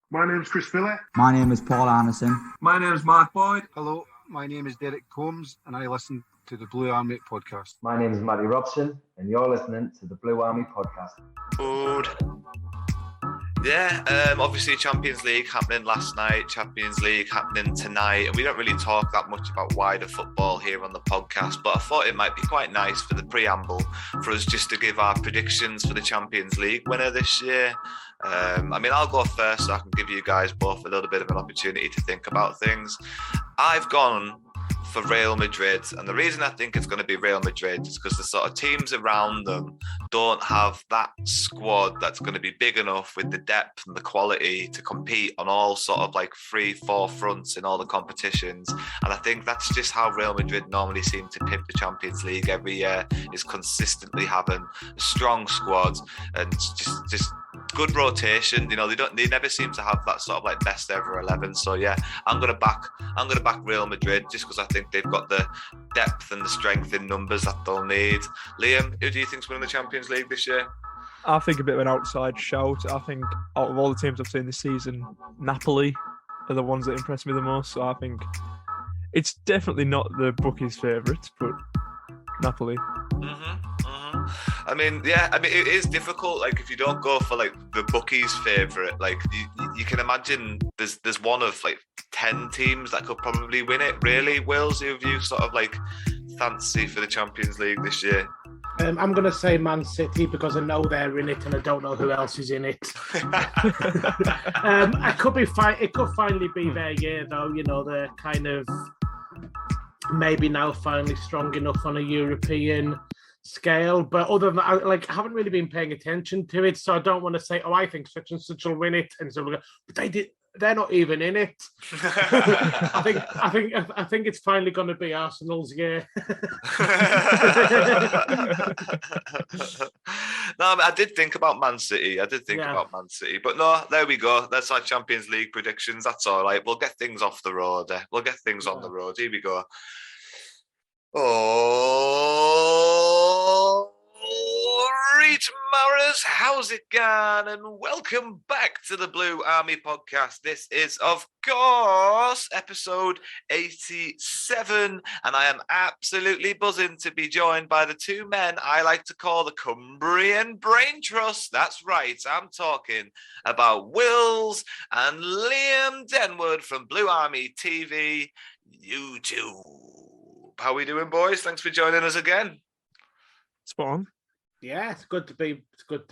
My name's Chris Phillip. My name is Paul Anderson. My name is Mark Boyd. Hello, my name is Derek Combs, and I listen to the Blue Army podcast. My name is Matty Robson, and you're listening to the Blue Army podcast. Good. Yeah, obviously Champions League happening last night, Champions League happening tonight, and we don't really talk that much about wider football here on the podcast, but I thought it might be quite nice for the preamble for us just to give our predictions for the Champions League winner this year. I'll go first so I can give you guys both a little bit of an opportunity to think about things. I've gone for Real Madrid, and the reason I think it's going to be Real Madrid is because the sort of teams around them don't have that squad that's going to be big enough with the depth and the quality to compete on all sort of like 3-4 fronts in all the competitions. And I think that's just how Real Madrid normally seem to pip the Champions League every year, is consistently having a strong squad and just good rotation. They never seem to have that sort of like best ever 11. So yeah, I'm gonna back Real Madrid just because I think they've got the depth and the strength in numbers that they'll need. Liam, who do you think's winning the Champions League this year? I think a bit of an outside shout. I think out of all the teams I've seen this season, Napoli are the ones that impress me the most. So I think it's definitely not the bookies' favourites, but Napoli. It is difficult. Like, if you don't go for like the bookies' favourite, like you can imagine there's one of like 10 teams that could probably win it. Really, Wills, who have you sort of like fancy for the Champions League this year? I'm going to say Man City because I know they're in it and I don't know who else is in it. It could finally be their year, though. They're kind of maybe now finally strong enough on a European scale, but other than that, I haven't really been paying attention to it, so I don't want to say, I think such and such will win it, and so but they're not even in it. I think it's finally going to be Arsenal's year. No, I did think about Man City. But no, there we go. That's our Champions League predictions. That's all right. We'll get things off the road. We'll get things on the road. Here we go. Oh, right, Maras, how's it going? And welcome back to the Blue Army podcast. This is, of course, episode 87, and I am absolutely buzzing to be joined by the two men I like to call the Cumbrian Brain Trust. That's right, I'm talking about Wills and Liam Denwood from Blue Army TV YouTube. How are we doing, boys? Thanks for joining us again. Spot on. Yeah, it's good to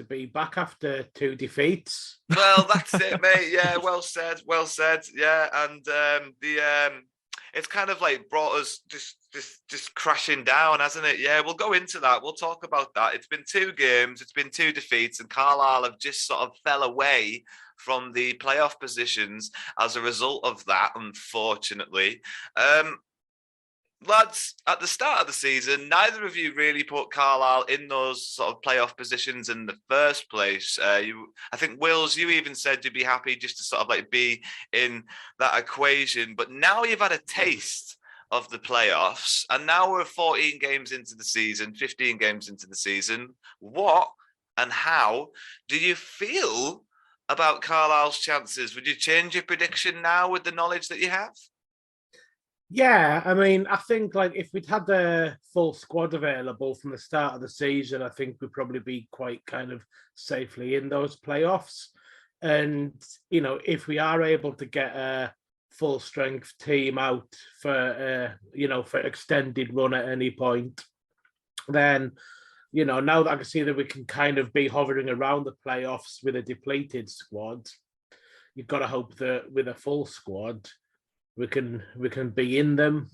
be back after 2 defeats. Well, that's it, mate. Yeah, well said. Yeah, and it's kind of like brought us just crashing down, hasn't it? Yeah, we'll go into that. We'll talk about that. It's been 2 games. It's been 2 defeats, and Carlisle have just sort of fell away from the playoff positions as a result of that, unfortunately. Lads, at the start of the season, neither of you really put Carlisle in those sort of playoff positions in the first place. I think, Wills, you even said you'd be happy just to sort of like be in that equation. But now you've had a taste of the playoffs, and now we're 14 games into the season, 15 games into the season. What and how do you feel about Carlisle's chances? Would you change your prediction now with the knowledge that you have? Yeah, I think like if we'd had the full squad available from the start of the season, I think we'd probably be quite kind of safely in those playoffs. And, if we are able to get a full strength team out for extended run at any point, then, now that I can see that we can kind of be hovering around the playoffs with a depleted squad, you've got to hope that with a full squad, we can be in them.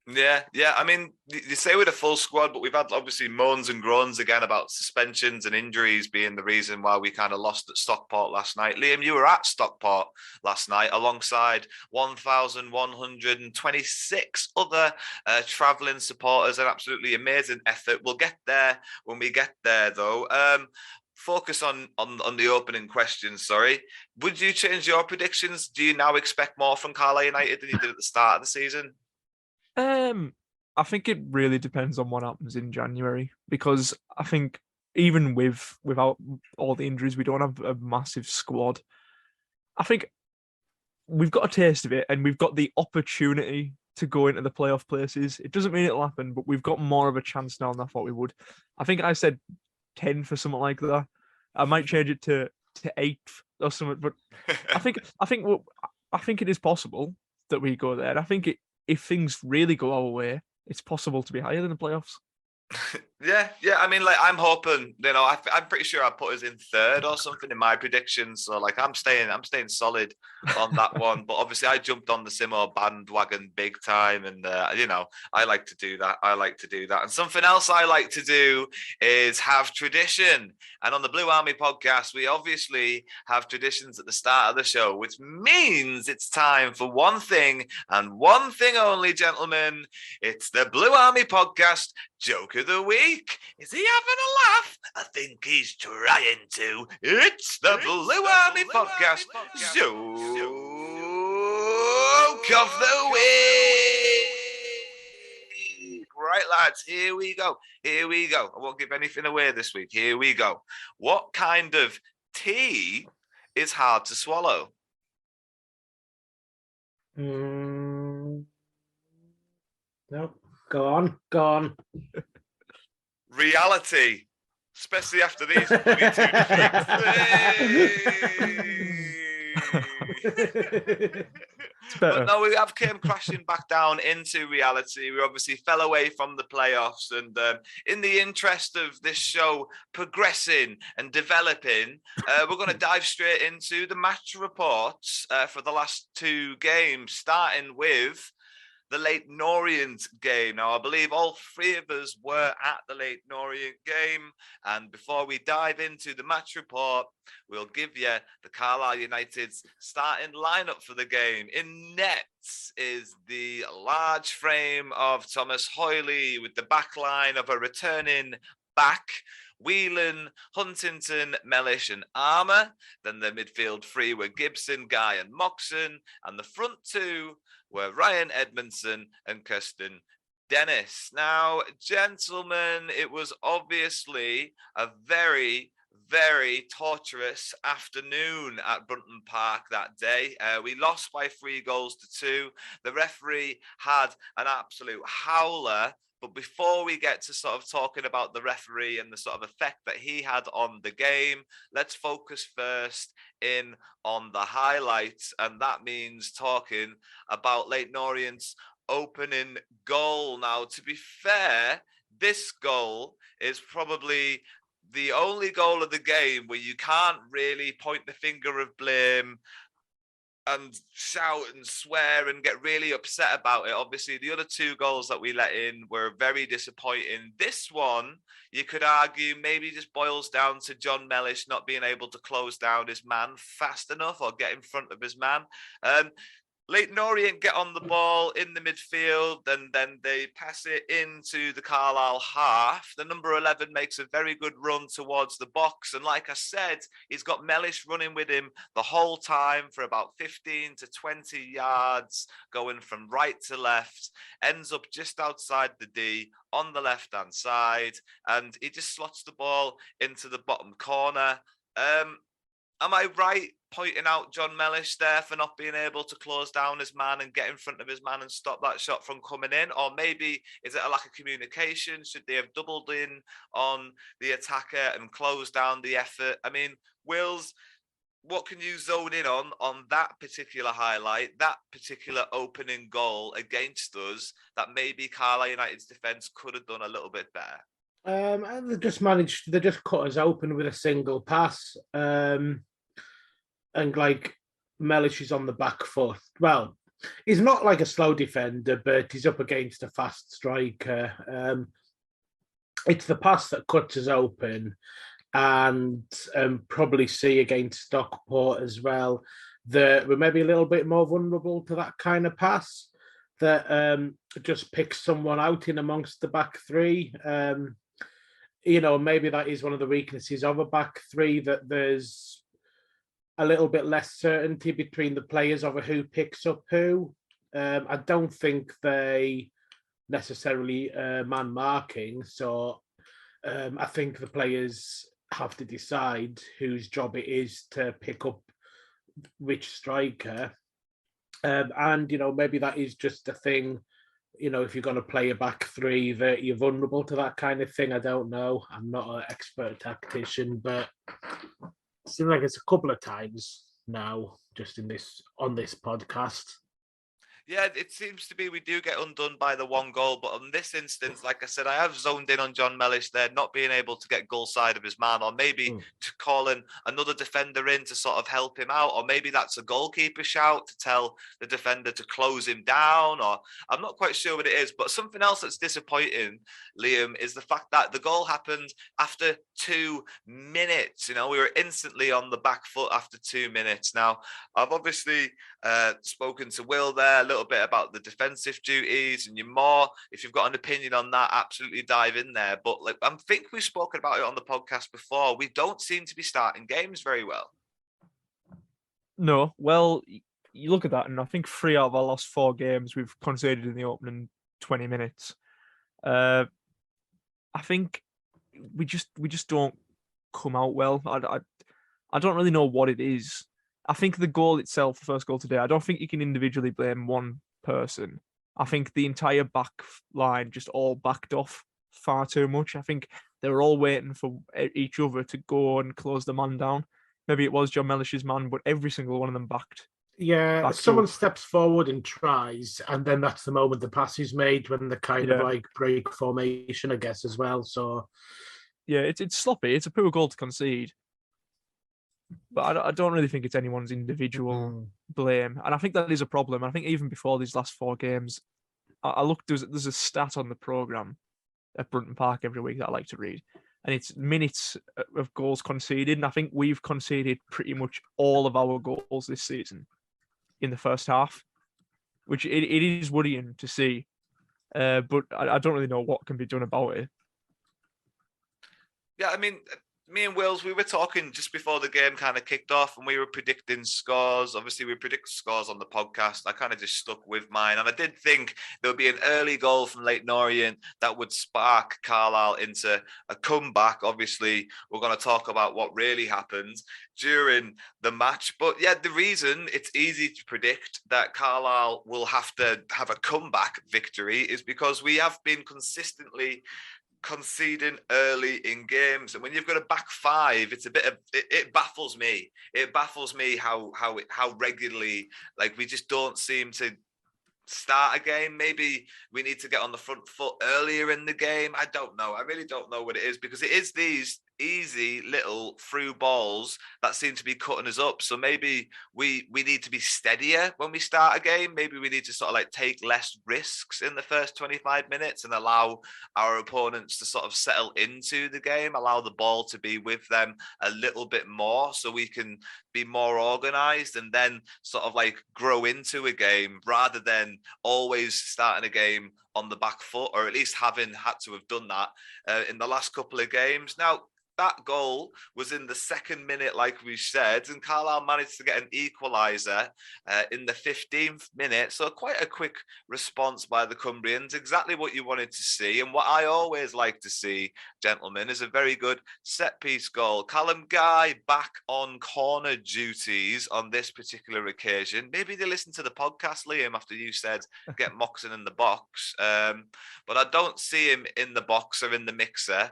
Yeah. You say with a full squad, but we've had obviously moans and groans again about suspensions and injuries being the reason why we kind of lost at Stockport last night. Liam, you were at Stockport last night alongside 1,126 other travelling supporters. An absolutely amazing effort. We'll get there when we get there, though. Focus on the opening question, sorry. Would you change your predictions? Do you now expect more from Carlisle United than you did at the start of the season? I think it really depends on what happens in January, because I think even without all the injuries, we don't have a massive squad. I think we've got a taste of it, and we've got the opportunity to go into the playoff places. It doesn't mean it'll happen, but we've got more of a chance now than I thought we would. I think I said 10 for something like that. I might change it to 8th or something, but I think it is possible that we go there. I think if things really go our way, it's possible to be higher than the playoffs. Yeah. I mean, like, I'm hoping, I'm pretty sure I put us in 3rd or something in my predictions. So, like, I'm staying solid on that one. But obviously, I jumped on the Simo bandwagon big time, and I like to do that. And something else I like to do is have tradition. And on the Blue Army podcast, we obviously have traditions at the start of the show, which means it's time for one thing and one thing only, gentlemen. It's the Blue Army podcast joke of the week. Is he having a laugh? I think he's trying to. It's the Blue Army podcast joke of the week. Right, lads, here we go. I won't give anything away this week. Here we go. What kind of tea is hard to swallow? No, go on. Reality, especially after these 22 But no, we have came crashing back down into reality. We obviously fell away from the playoffs, and in the interest of this show progressing and developing, we're going to dive straight into the match reports for the last 2 games, starting with the Leyton Orient game. Now, I believe all 3 of us were at the Leyton Orient game. And before we dive into the match report, we'll give you the Carlisle United's starting lineup for the game. In nets is the large frame of Thomas Hoyley with the back line of a returning back. Whelan, Huntington, Mellish and Armour. Then the midfield 3 were Gibson, Guy and Moxon. And the front 2 were Ryan Edmondson and Kirsten Dennis. Now, gentlemen, it was obviously a very, very torturous afternoon at Brunton Park that day. We lost by 3-2. The referee had an absolute howler. But before we get to sort of talking about the referee and the sort of effect that he had on the game, let's focus first in on the highlights. And that means talking about Leyton Orient's opening goal. Now, to be fair, this goal is probably the only goal of the game where you can't really point the finger of blame and shout and swear and get really upset about it. Obviously, the other 2 goals that we let in were very disappointing. This one, you could argue, maybe just boils down to John Mellish not being able to close down his man fast enough or get in front of his man. Leyton Orient get on the ball in the midfield, and then they pass it into the Carlisle half. The number 11 makes a very good run towards the box. And like I said, he's got Mellish running with him the whole time for about 15 to 20 yards, going from right to left, ends up just outside the D on the left-hand side, and he just slots the ball into the bottom corner. Am I right pointing out John Mellish there for not being able to close down his man and get in front of his man and stop that shot from coming in? Or maybe is it a lack of communication? Should they have doubled in on the attacker and closed down the effort? I mean, Wills, what can you zone in on that particular highlight, that particular opening goal against us that maybe Carlisle United's defence could have done a little bit better? They just cut us open with a single pass. And like Mellish is on the back foot. Well, he's not like a slow defender, but he's up against a fast striker. It's the pass that cuts us open, and probably see against Stockport as well that we're maybe a little bit more vulnerable to that kind of pass that just picks someone out in amongst the back 3. Maybe that is one of the weaknesses of a back 3, that there's a little bit less certainty between the players over who picks up who. I don't think they necessarily man marking, so I think the players have to decide whose job it is to pick up which striker. And, maybe that is just a thing, if you're going to play a back three, that you're vulnerable to that kind of thing. I don't know. I'm not an expert tactician, but it seems like it's a couple of times now, just on this podcast. Yeah, it seems to be we do get undone by the one goal, but on this instance, like I said, I have zoned in on John Mellish there, not being able to get goal side of his man, or maybe to calling another defender in to sort of help him out, or maybe that's a goalkeeper shout to tell the defender to close him down, or I'm not quite sure what it is. But something else that's disappointing, Liam, is the fact that the goal happened after 2 minutes. We were instantly on the back foot after 2 minutes. Now, I've obviously spoken to Will there a little bit about the defensive duties, and if you've got an opinion on that, absolutely dive in there. But I think we've spoken about it on the podcast before. We don't seem to be starting games very well. No, well, you look at that, and I think 3 out of our last 4 games we've conceded in the opening 20 minutes. I think we just don't come out well. I don't really know what it is. I think the goal itself, the first goal today, I don't think you can individually blame one person. I think the entire back line just all backed off far too much. I think they were all waiting for each other to go and close the man down. Maybe it was John Mellish's man, but every single one of them backed. Yeah, backed someone up. steps forward and tries, and then that's the moment the pass is made, when they kind of break formation, I guess, as well. So, yeah, it's sloppy. It's a poor goal to concede. But I don't really think it's anyone's individual blame. And I think that is a problem. I think even before these last 4 games, I looked, there's a stat on the programme at Brunton Park every week that I like to read. And it's minutes of goals conceded. And I think we've conceded pretty much all of our goals this season in the first half, which it is worrying to see. But I don't really know what can be done about it. Yeah, I mean, me and Wills, we were talking just before the game kind of kicked off, and we were predicting scores. Obviously, we predict scores on the podcast. I kind of just stuck with mine. And I did think there would be an early goal from Leyton Orient that would spark Carlisle into a comeback. Obviously, we're going to talk about what really happened during the match. But yeah, the reason it's easy to predict that Carlisle will have to have a comeback victory is because we have been consistently conceding early in games, and when you've got a back 5, it's a bit of it baffles me. It baffles me how regularly we just don't seem to start a game. Maybe we need to get on the front foot earlier in the game. I don't know. I really don't know what it is, because it is these easy little through balls that seem to be cutting us up. So maybe we need to be steadier when we start a game. Maybe we need to sort of take less risks in the first 25 minutes and allow our opponents to sort of settle into the game, allow the ball to be with them a little bit more so we can be more organized and then sort of grow into a game, rather than always starting a game on the back foot, or at least having had to have done that in the last couple of games. Now, that goal was in the 2nd minute, like we said, and Carlisle managed to get an equaliser in the 15th minute. So quite a quick response by the Cumbrians, exactly what you wanted to see. And what I always like to see, gentlemen, is a very good set-piece goal. Callum Guy back on corner duties on this particular occasion. Maybe they listened to the podcast, Liam, after you said get Moxon in the box. But I don't see him in the box or in the mixer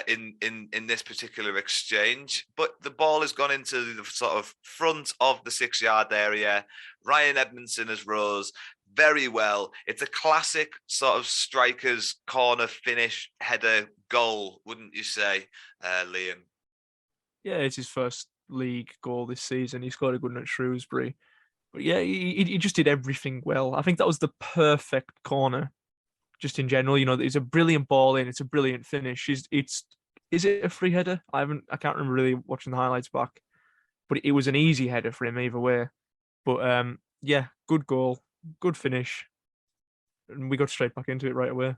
in this particular exchange. But the ball has gone into the sort of front of the 6-yard area. Ryan Edmondson has rose very well. It's a classic sort of striker's corner finish header goal, wouldn't you say, Liam? Yeah, it's his first league goal this season. He scored a good one at Shrewsbury. But yeah, he just did everything well. I think that was the perfect corner, just in general. It's a brilliant ball in. It's a brilliant finish. Is it a free header? I can't remember really watching the highlights back, but it was an easy header for him either way. But yeah, good goal, good finish, and we got straight back into it right away.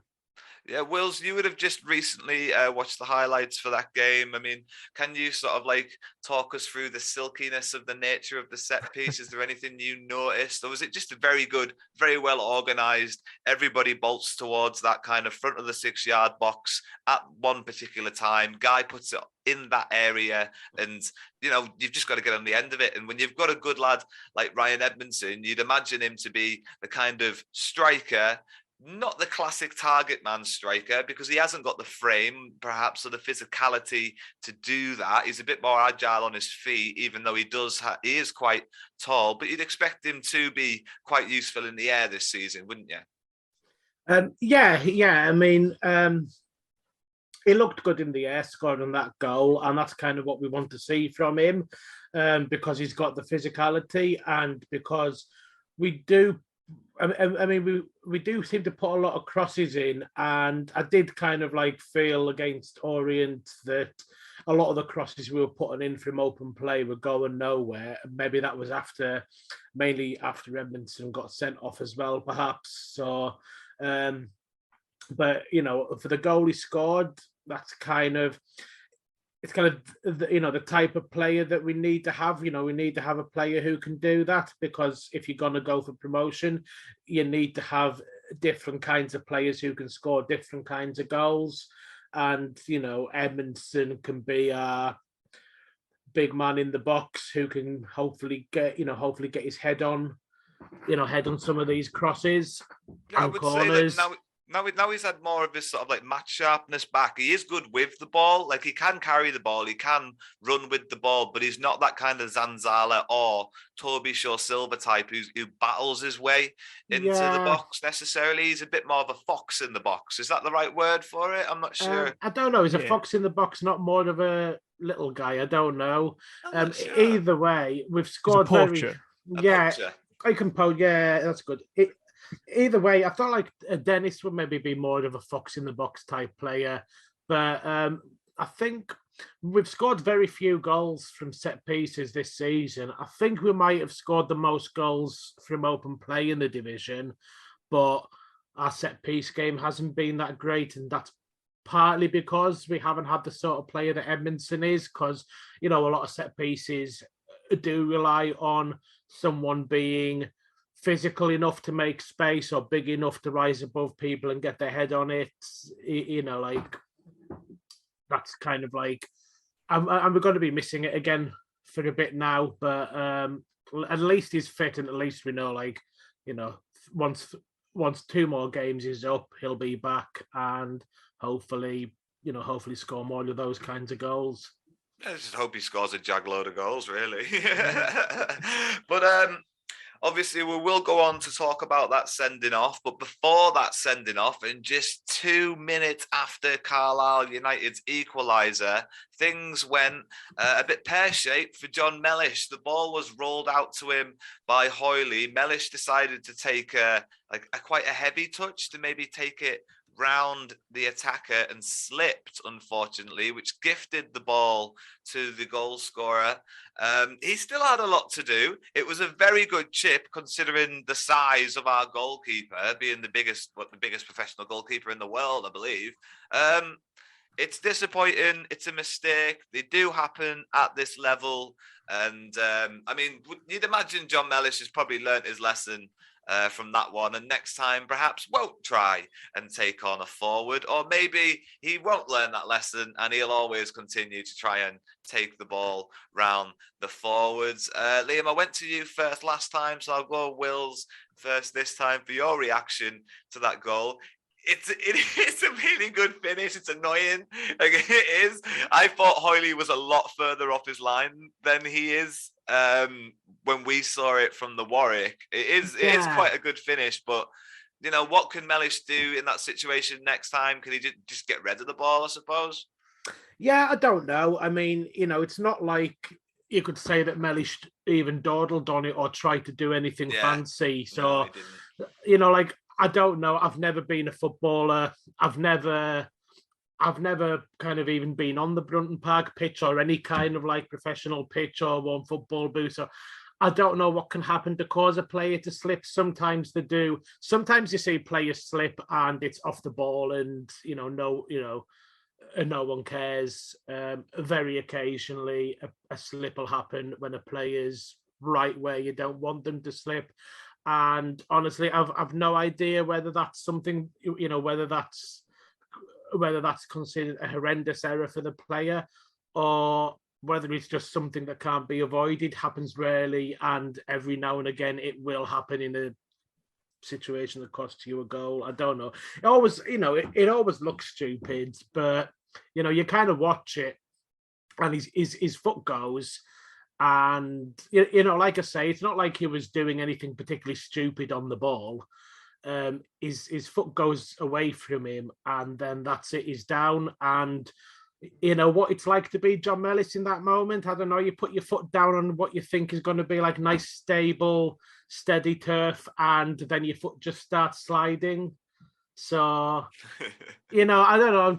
Yeah, Wills, you would have just recently watched the highlights for that game. I mean, can you sort of like talk us through the silkiness of the nature of the set piece? Is there anything you noticed? Or was it just a very good, very well organized, everybody bolts towards that kind of front of the 6-yard box at one particular time, guy puts it in that area, and you've just got to get on the end of it. And when you've got a good lad like Ryan Edmondson, you'd imagine him to be the kind of striker, not the classic target man striker, because he hasn't got the frame, perhaps, or the physicality to do that. He's a bit more agile on his feet, even though he is quite tall. But you'd expect him to be quite useful in the air this season, wouldn't you? Yeah. I mean, he looked good in the air, scoring that goal, and that's kind of what we want to see from him, because he's got the physicality, and because we do. I mean, we do seem to put a lot of crosses in, and I did kind of like feel against Orient that a lot of the crosses we were putting in from open play were going nowhere. Maybe that was mainly after Edmondson got sent off as well, perhaps. So, but for the goal he scored, that's kind of. It's kind of the type of player that we need to have. We need to have a player who can do that, because if you're going to go for promotion, you need to have different kinds of players who can score different kinds of goals. And Edmondson can be a big man in the box who can hopefully get his head on some of these crosses and corners. Now he's had more of his sort of like match sharpness back. He is good with the ball. Like, he can carry the ball, he can run with the ball, but he's not that kind of Zanzala or Toby Shaw-Silva type who battles his way into the box necessarily. He's a bit more of a fox in the box. Is that the right word for it? I'm not sure. I don't know. Is a fox in the box not more of a little guy? I don't know. Sure. Either way, we've scored poacher. Poacher. I can poach. Yeah, that's good. Either way, I felt like Dennis would maybe be more of a fox in the box type player, but I think we've scored very few goals from set pieces this season. I think we might have scored the most goals from open play in the division, but our set piece game hasn't been that great, and that's partly because we haven't had the sort of player that Edmondson is, because a lot of set pieces do rely on someone being physical enough to make space or big enough to rise above people and get their head on it. That's kind of like, and we're going to be missing it again for a bit now, but at least he's fit, and at least we know, once 2 more games is up, he'll be back, and hopefully score more of those kinds of goals. I just hope he scores a jag-load of goals, really. But obviously, we will go on to talk about that sending off. But before that sending off, and just 2 minutes after Carlisle United's equaliser, things went a bit pear-shaped for John Mellish. The ball was rolled out to him by Hoyley. Mellish decided to take quite a heavy touch to maybe take it round the attacker and slipped, unfortunately, which gifted the ball to the goal scorer. He still had a lot to do. It was a very good chip, considering the size of our goalkeeper, being the biggest professional goalkeeper in the world, I believe. It's disappointing. It's a mistake. They do happen at this level. And you'd imagine John Mellish has probably learnt his lesson from that one, and next time perhaps won't try and take on a forward, or maybe he won't learn that lesson and he'll always continue to try and take the ball round the forwards. Liam, I went to you first last time, so I'll go Wills first this time for your reaction to that goal. It's a really good finish. It's annoying. It is. I thought Hoyley was a lot further off his line than he is when we saw it from the Warwick. It is quite a good finish, but what can Mellish do in that situation next time? Can he just get rid of the ball, I suppose? Yeah, I don't know. I mean, it's not like you could say that Mellish even dawdled on it or tried to do anything fancy. So, I don't know. I've never been a footballer. I've never kind of even been on the Brunton Park pitch or any kind of like professional pitch or one football booth. So I don't know what can happen to cause a player to slip. Sometimes they do. Sometimes you see players slip and it's off the ball, and no one cares. Very occasionally, a slip will happen when a player's right where you don't want them to slip. And honestly, I've no idea whether that's something, whether that's considered a horrendous error for the player, or whether it's just something that can't be avoided. Happens rarely, and every now and again it will happen in a situation that costs you a goal. I don't know. It always, it always looks stupid, but you kind of watch it, and his foot goes, and like I say, it's not like he was doing anything particularly stupid on the ball. His foot goes away from him, and then that's it. He's down, and what it's like to be John Mellis in that moment. I don't know. You put your foot down on what you think is going to be like nice, stable, steady turf, and then your foot just starts sliding. So, I don't know. I'm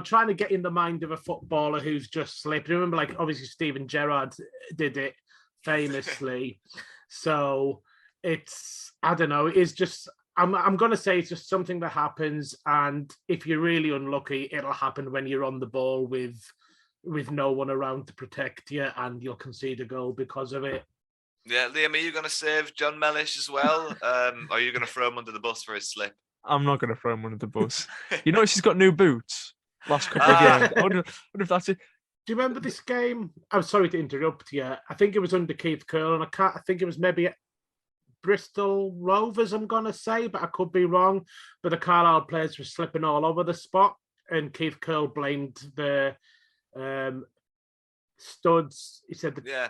trying to get in the mind of a footballer who's just slipped. Remember, like, obviously Steven Gerrard did it famously. So I don't know. It's just, I'm going to say it's just something that happens. And if you're really unlucky, it'll happen when you're on the ball with no one around to protect you, and you'll concede a goal because of it. Yeah, Liam, are you going to save John Mellish as well? Or are you going to throw him under the bus for his slip? I'm not going to throw him under the bus. You notice he's got new boots last couple of games. I wonder if that's it. Do you remember this game? I'm sorry to interrupt you. I think it was under Keith Curle, and I think it was maybe Bristol Rovers, I'm going to say, but I could be wrong. But the Carlisle players were slipping all over the spot, and Keith Curle blamed the studs. He said they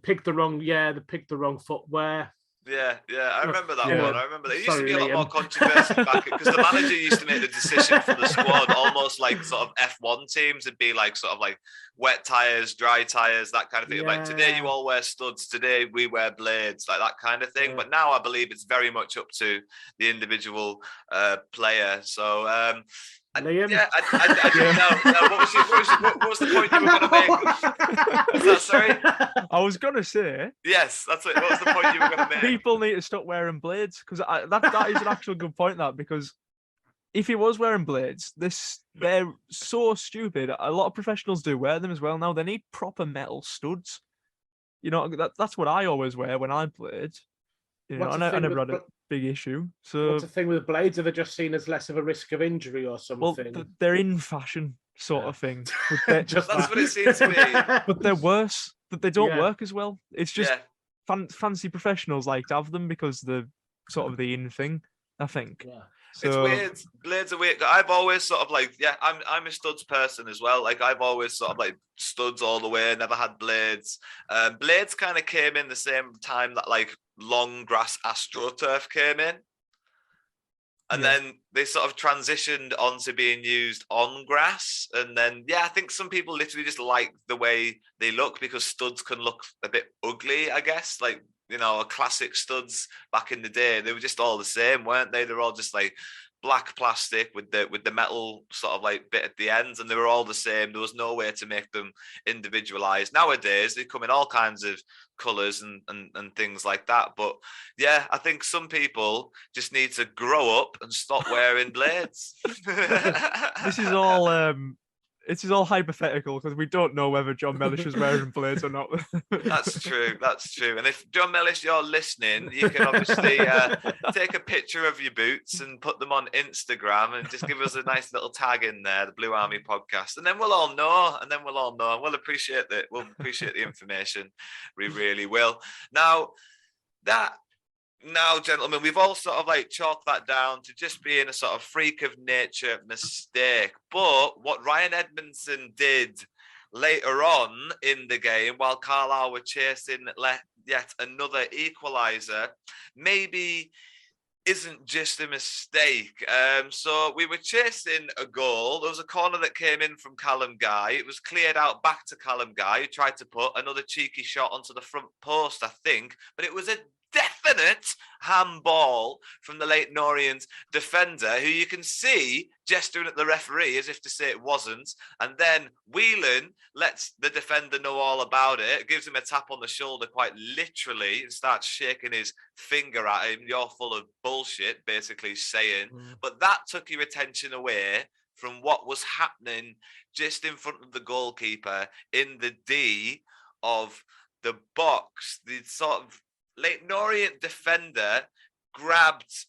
picked the wrong footwear. Yeah, I remember that one. I remember that. It used to be a lot more controversial back because the manager used to make the decision for the squad almost like sort of F1 teams. It'd be like sort of like wet tyres, dry tyres, that kind of thing. Yeah. Like today you all wear studs, today we wear blades, like that kind of thing. Yeah. But now I believe it's very much up to the individual player. So Liam? I didn't know. What was the point you were going to make? Was that, sorry? I was going to say... Yes, that's it. What was the point you were going to make? People need to stop wearing blades, because that is an actual good point, that, because if he was wearing blades, they're so stupid. A lot of professionals do wear them as well now. They need proper metal studs. That's what I always wear when I played. I never had a big issue. So what's the thing with blades? Are they just seen as less of a risk of injury or something? Well, they're in fashion, sort of thing. That's what it seems to be. But they're worse. That they don't work as well. It's just fancy professionals like to have them because they're sort of the in thing, I think. Yeah. So, it's weird. Blades are weird. I've always sort of like, I'm a studs person as well. Like I've always sort of like studs all the way, never had blades. Blades kind of came in the same time that like long grass AstroTurf came in. And then they sort of transitioned onto being used on grass. And then, I think some people literally just like the way they look because studs can look a bit ugly, I guess. Like, classic studs back in the day, they were just all the same, weren't they? They were all just like black plastic with the metal sort of like bit at the ends, and they were all the same. There was no way to make them individualized. Nowadays they come in all kinds of colors and things like that. But I think some people just need to grow up and stop wearing blades. This is all hypothetical because we don't know whether John Mellish was wearing blades or not. That's true. And if John Mellish, you're listening, you can obviously take a picture of your boots and put them on Instagram and just give us a nice little tag in there, the Blue Army Podcast, and then we'll all know. And we'll appreciate that. We'll appreciate the information. We really will. Now, gentlemen, we've all sort of like chalked that down to just being a sort of freak of nature mistake. But what Ryan Edmondson did later on in the game, while Carlisle were chasing yet another equaliser, maybe isn't just a mistake. So we were chasing a goal. There was a corner that came in from Callum Guy. It was cleared out back to Callum Guy, who tried to put another cheeky shot onto the front post, I think. But it was a definite handball from the Leyton Orient defender, who you can see gesturing at the referee as if to say it wasn't. And then Whelan lets the defender know all about it, gives him a tap on the shoulder quite literally, and starts shaking his finger at him. You're full of bullshit, basically saying. But that took your attention away from what was happening just in front of the goalkeeper in the D of the box. The sort of Leyton Orient defender grabbed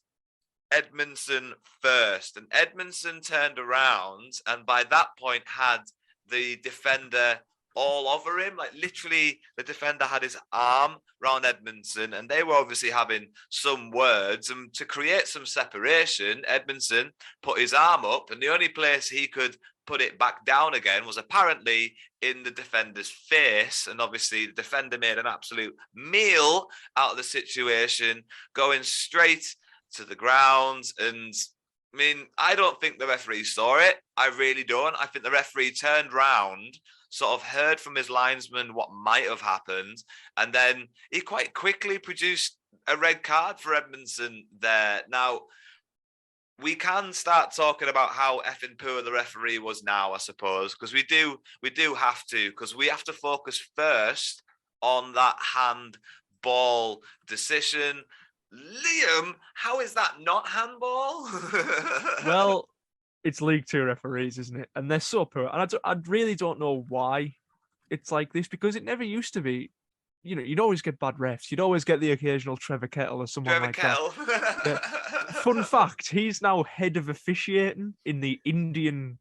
Edmondson first, and Edmondson turned around and by that point had the defender all over him. Like literally the defender had his arm around Edmondson, and they were obviously having some words, and to create some separation, Edmondson put his arm up, and the only place he could put it back down again was apparently in the defender's face. And obviously the defender made an absolute meal out of the situation, going straight to the ground. And I mean, I don't think the referee saw it. I really don't. I think the referee turned round, sort of heard from his linesman what might have happened, and then he quite quickly produced a red card for Edmondson there. Now, we can start talking about how effing poor the referee was now, I suppose, because we do have to, because we have to focus first on that handball decision. Liam, how is that not handball? Well, it's League Two referees, isn't it? And they're so poor. And I really don't know why it's like this, because it never used to be. You know, you'd always get bad refs. You'd always get the occasional Trevor Kettle or someone like that. Yeah. Fun fact, he's now head of officiating in the Indian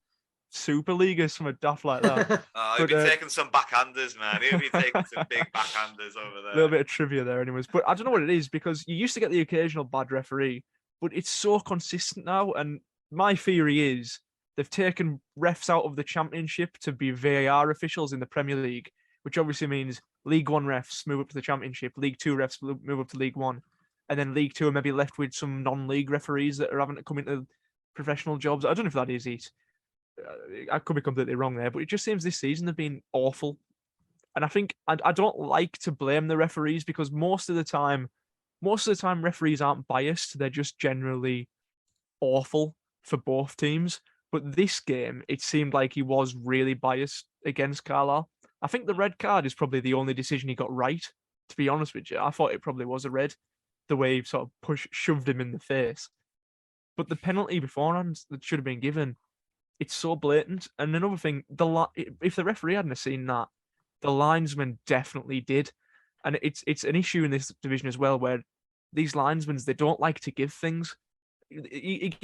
Super League or something daft like that. He'll be taking some backhanders, man. He'll be taking some big backhanders over there. A little bit of trivia there anyways. But I don't know what it is, because you used to get the occasional bad referee, but it's so consistent now. And my theory is they've taken refs out of the Championship to be VAR officials in the Premier League, which obviously means League One refs move up to the Championship, League Two refs move up to League One, and then League Two are maybe left with some non-league referees that are having to come into professional jobs. I don't know if that is it. I could be completely wrong there, but it just seems this season they've been awful. And I think I don't like to blame the referees, because most of the time referees aren't biased. They're just generally awful for both teams. But this game, it seemed like he was really biased against Carlisle. I think the red card is probably the only decision he got right, to be honest with you. I thought it probably was a red, the way he sort of shoved him in the face. But the penalty beforehand that should have been given, it's so blatant. And another thing, if the referee hadn't seen that, the linesman definitely did. And it's an issue in this division as well, where these linesmen, they don't like to give things. He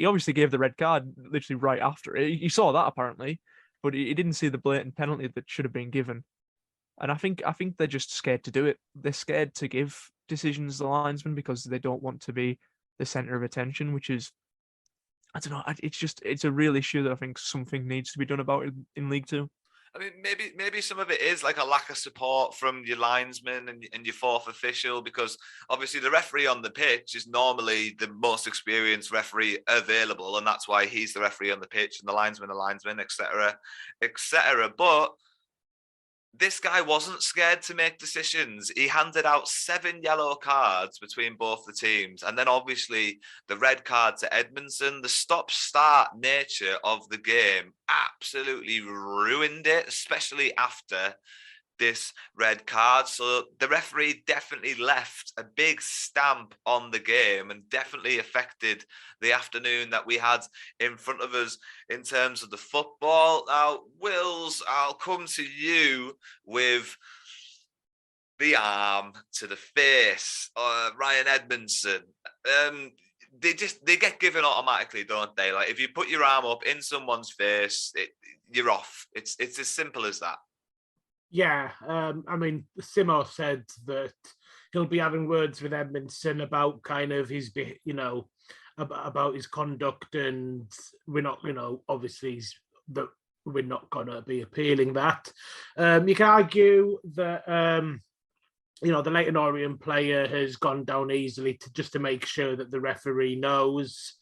obviously gave the red card literally right after it. He saw that apparently, but he didn't see the blatant penalty that should have been given. And I think they're just scared to do it. They're scared to give decisions to the linesman because they don't want to be the centre of attention, which is, I don't know. It's a real issue that I think something needs to be done about in League Two. I mean, maybe some of it is like a lack of support from your linesman and your fourth official, because obviously the referee on the pitch is normally the most experienced referee available, and that's why he's the referee on the pitch, and the linesman, etc., etc. But this guy wasn't scared to make decisions. He handed out 7 yellow cards between both the teams. And then obviously the red card to Edmondson. The stop-start nature of the game absolutely ruined it, especially after this red card. So the referee definitely left a big stamp on the game and definitely affected the afternoon that we had in front of us in terms of the football. Now, Wills, I'll come to you with the arm to the face. Ryan Edmondson. They get given automatically, don't they? Like if you put your arm up in someone's face, you're off. It's as simple as that. Yeah, I mean, Simo said that he'll be having words with Edmondson about kind of his, about his conduct, and we're not, obviously that we're not going to be appealing that. You can argue that, the Leyton Orient player has gone down easily just to make sure that the referee knows.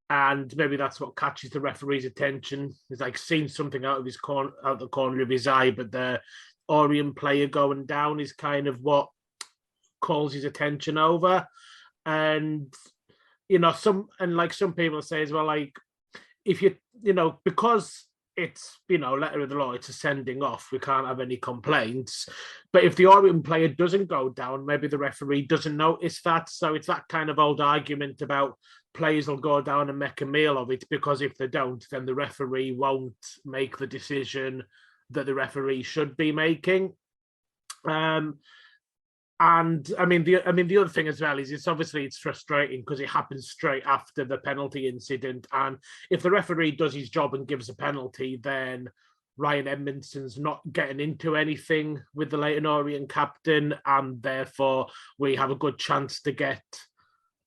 And maybe that's what catches the referee's attention. He's like seen something out of the corner of his eye, but the Orient player going down is kind of what calls his attention over. And some people say as well, like, if because it's letter of the law, it's a sending off, we can't have any complaints. But if the Orient player doesn't go down, maybe the referee doesn't notice that. So it's that kind of old argument about players will go down and make a meal of it, because if they don't, then the referee won't make the decision that the referee should be making. And the other thing as well is it's frustrating because it happens straight after the penalty incident. And if the referee does his job and gives a penalty, then Ryan Edmondson's not getting into anything with the Leyton Orient captain, and therefore we have a good chance to get.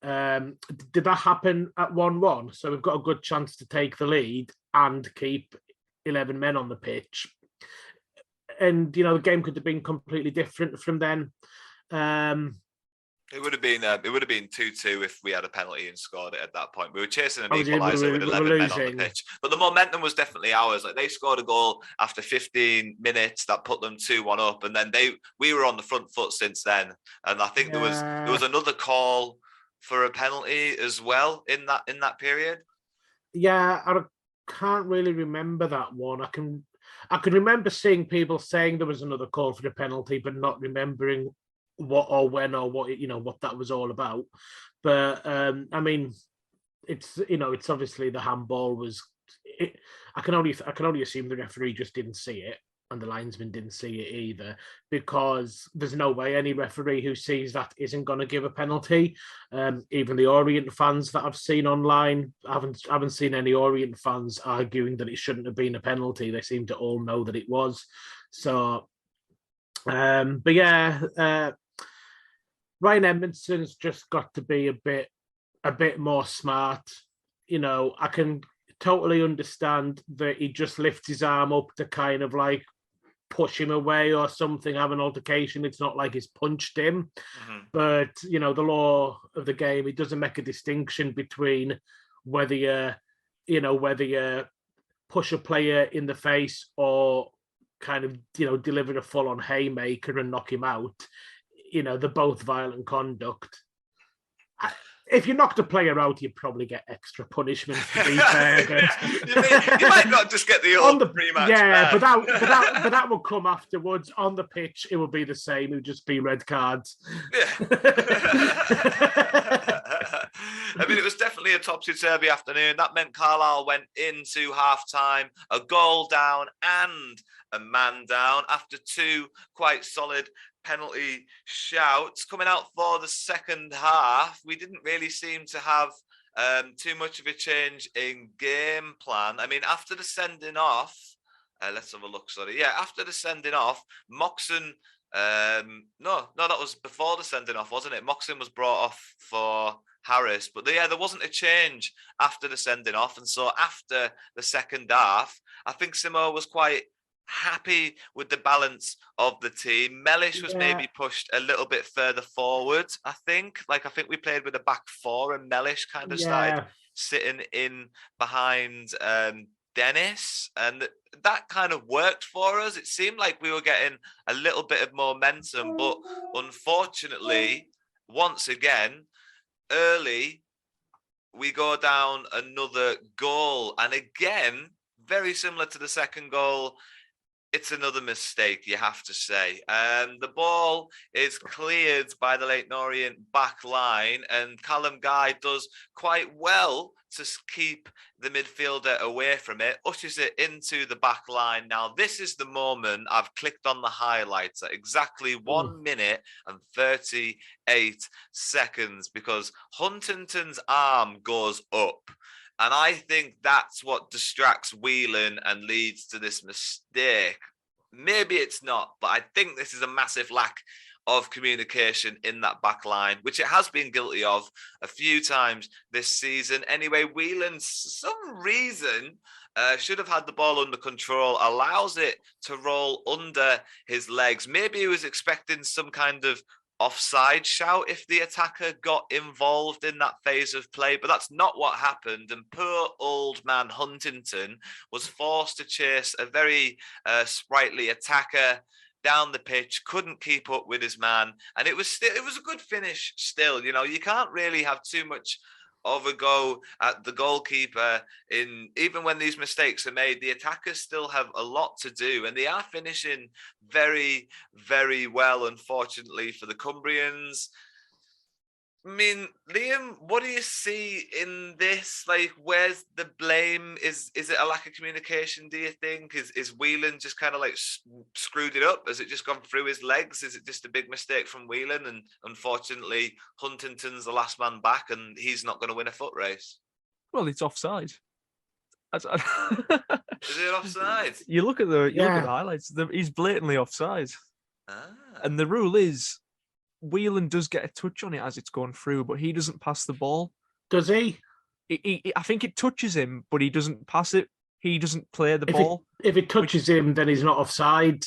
Did that happen at 1-1? So we've got a good chance to take the lead and keep 11 men on the pitch. And the game could have been completely different from then. It would have been 2-2 if we had a penalty and scored it at that point. We were chasing an equaliser with 11 men on the pitch, but the momentum was definitely ours. Like, they scored a goal after 15 minutes that put them 2-1 up, and then we were on the front foot since then. And I think there was another call for a penalty as well in that period. Yeah, I can't really remember that one. I can remember seeing people saying there was another call for the penalty, but not remembering what or when or what what that was all about. But it's obviously the handball was. I can only assume the referee just didn't see it, and the linesman didn't see it either, because there's no way any referee who sees that isn't going to give a penalty. Even the Orient fans that I've seen online, I haven't seen any Orient fans arguing that it shouldn't have been a penalty. They seem to all know that it was. So, but yeah, Ryan Edmondson's just got to be a bit more smart. I can totally understand that he just lifts his arm up to kind of like push him away or something, have an altercation. It's not like he's punched him. Mm-hmm. But, the law of the game, it doesn't make a distinction between whether you push a player in the face or kind of, deliver a full-on haymaker and knock him out. They're both violent conduct. If you knocked a player out, you'd probably get extra punishment, to be fair. You might not just get the old rematch. Yeah, but that would come afterwards. On the pitch, it would be the same. It would just be red cards. Yeah. It was definitely a topsy-turvy afternoon. That meant Carlisle went into half-time, a goal down and a man down after two quite solid penalty shouts. Coming out for the second half, we didn't really seem to have too much of a change in game plan. After the sending off, let's have a look. After the sending off, Moxon. No, that was before the sending off, wasn't it? Moxon was brought off for Harris, but there wasn't a change after the sending off, and so after the second half, I think Simo was quite happy with the balance of the team. Mellish was maybe pushed a little bit further forward, I think. I think we played with a back four, and Mellish kind of started sitting in behind Dennis, and that kind of worked for us. It seemed like we were getting a little bit of momentum, but unfortunately, once again, early, we go down another goal. And again, very similar to the second goal, it's another mistake, you have to say. The ball is cleared by the Leyton Orient back line, and Callum Guy does quite well to keep the midfielder away from it, ushers it into the back line. Now, this is the moment I've clicked on the highlights at exactly 1 minute and 38 seconds, because Huntington's arm goes up. And I think that's what distracts Whelan and leads to this mistake. Maybe it's not, but I think this is a massive lack of communication in that back line, which it has been guilty of a few times this season. Anyway, Whelan, some reason, should have had the ball under control, allows it to roll under his legs. Maybe he was expecting some kind of offside shout if the attacker got involved in that phase of play, but that's not what happened. And poor old man Huntington was forced to chase a very sprightly attacker down the pitch, couldn't keep up with his man, and it was a good finish still. You know, you can't really have too much of a go at the goalkeeper even when these mistakes are made. The attackers still have a lot to do, and they are finishing very, very well, unfortunately for the Cumbrians. I mean, Liam, what do you see in this? Like, where's the blame? Is it a lack of communication, do you think? Is Whelan just kind of like screwed it up? Has it just gone through his legs? Is it just a big mistake from Whelan? And unfortunately, Huntington's the last man back and he's not going to win a foot race. Well, it's offside. Is it offside? You look at the highlights. He's blatantly offside. And the rule is, Whelan does get a touch on it as it's going through, but he doesn't pass the ball. Does he? I think it touches him, but he doesn't pass it. He doesn't play the ball. If it touches him, then he's not offside.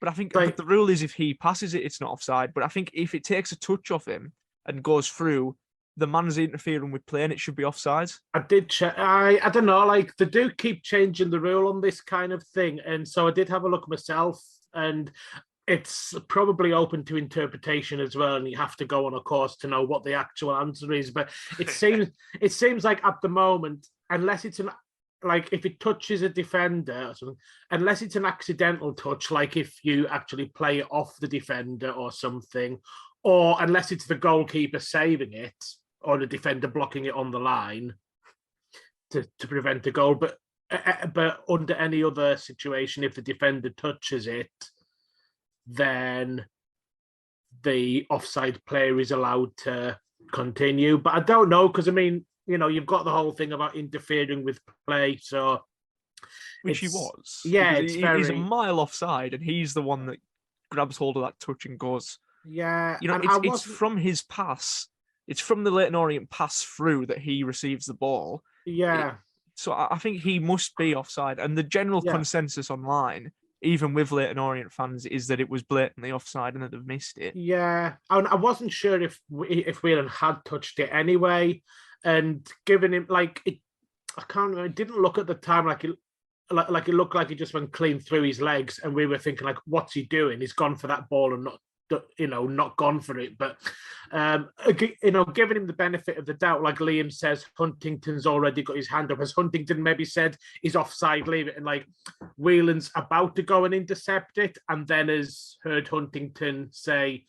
But I think but the rule is if he passes it, it's not offside. But I think if it takes a touch off him and goes through, the man's interfering with play and it should be offside. I did check. I don't know. Like, they do keep changing the rule on this kind of thing. And so I did have a look myself, and it's probably open to interpretation as well, and you have to go on a course to know what the actual answer is. But it seems like at the moment, unless it's if it touches a defender or something, unless it's an accidental touch, like if you actually play it off the defender or something, or unless it's the goalkeeper saving it or the defender blocking it on the line to prevent a goal. But under any other situation, if the defender touches it, then the offside player is allowed to continue. But I don't know, because I mean, you know, you've got the whole thing about interfering with play, so which he was. Yeah, he's a mile offside, and he's the one that grabs hold of that touch and goes. Yeah, you know, it's from his pass. It's from the Leyton Orient pass through that he receives the ball. Yeah. So I think he must be offside, and the general consensus online, even with Leyton Orient fans, is that it was blatantly offside and that they've missed it. Yeah, and I wasn't sure if Whelan had touched it anyway, and given him I can't remember. It didn't look at the time like it looked like he just went clean through his legs, and we were thinking like, what's he doing? He's gone for that ball and not gone for it. But giving him the benefit of the doubt, like Liam says, Huntington's already got his hand up. As Huntington maybe said, he's offside, leave it, and like Whelan's about to go and intercept it, and then has heard Huntington say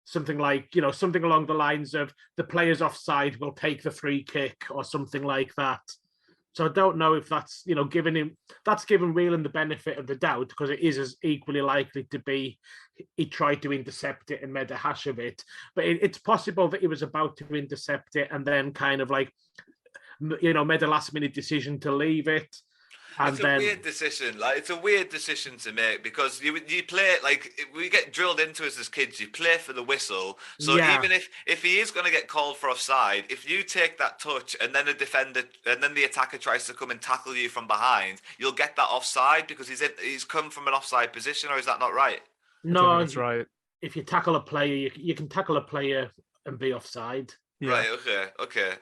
something like, something along the lines of, the player's offside, will take the free kick, or something like that. So I don't know if that's, giving Whelan the benefit of the doubt, because it is as equally likely to be he tried to intercept it and made a hash of it. But it's possible that he was about to intercept it and then kind of like, made a last minute decision to leave it. It's a weird decision. Like, it's a weird decision to make, because you play, like, we get drilled into us as kids, you play for the whistle. So even if he is going to get called for offside, if you take that touch and then the attacker tries to come and tackle you from behind, you'll get that offside because he's come from an offside position. Or is that not right? No, that's right. If you tackle a player, you can tackle a player and be offside. Yeah. Right. Okay.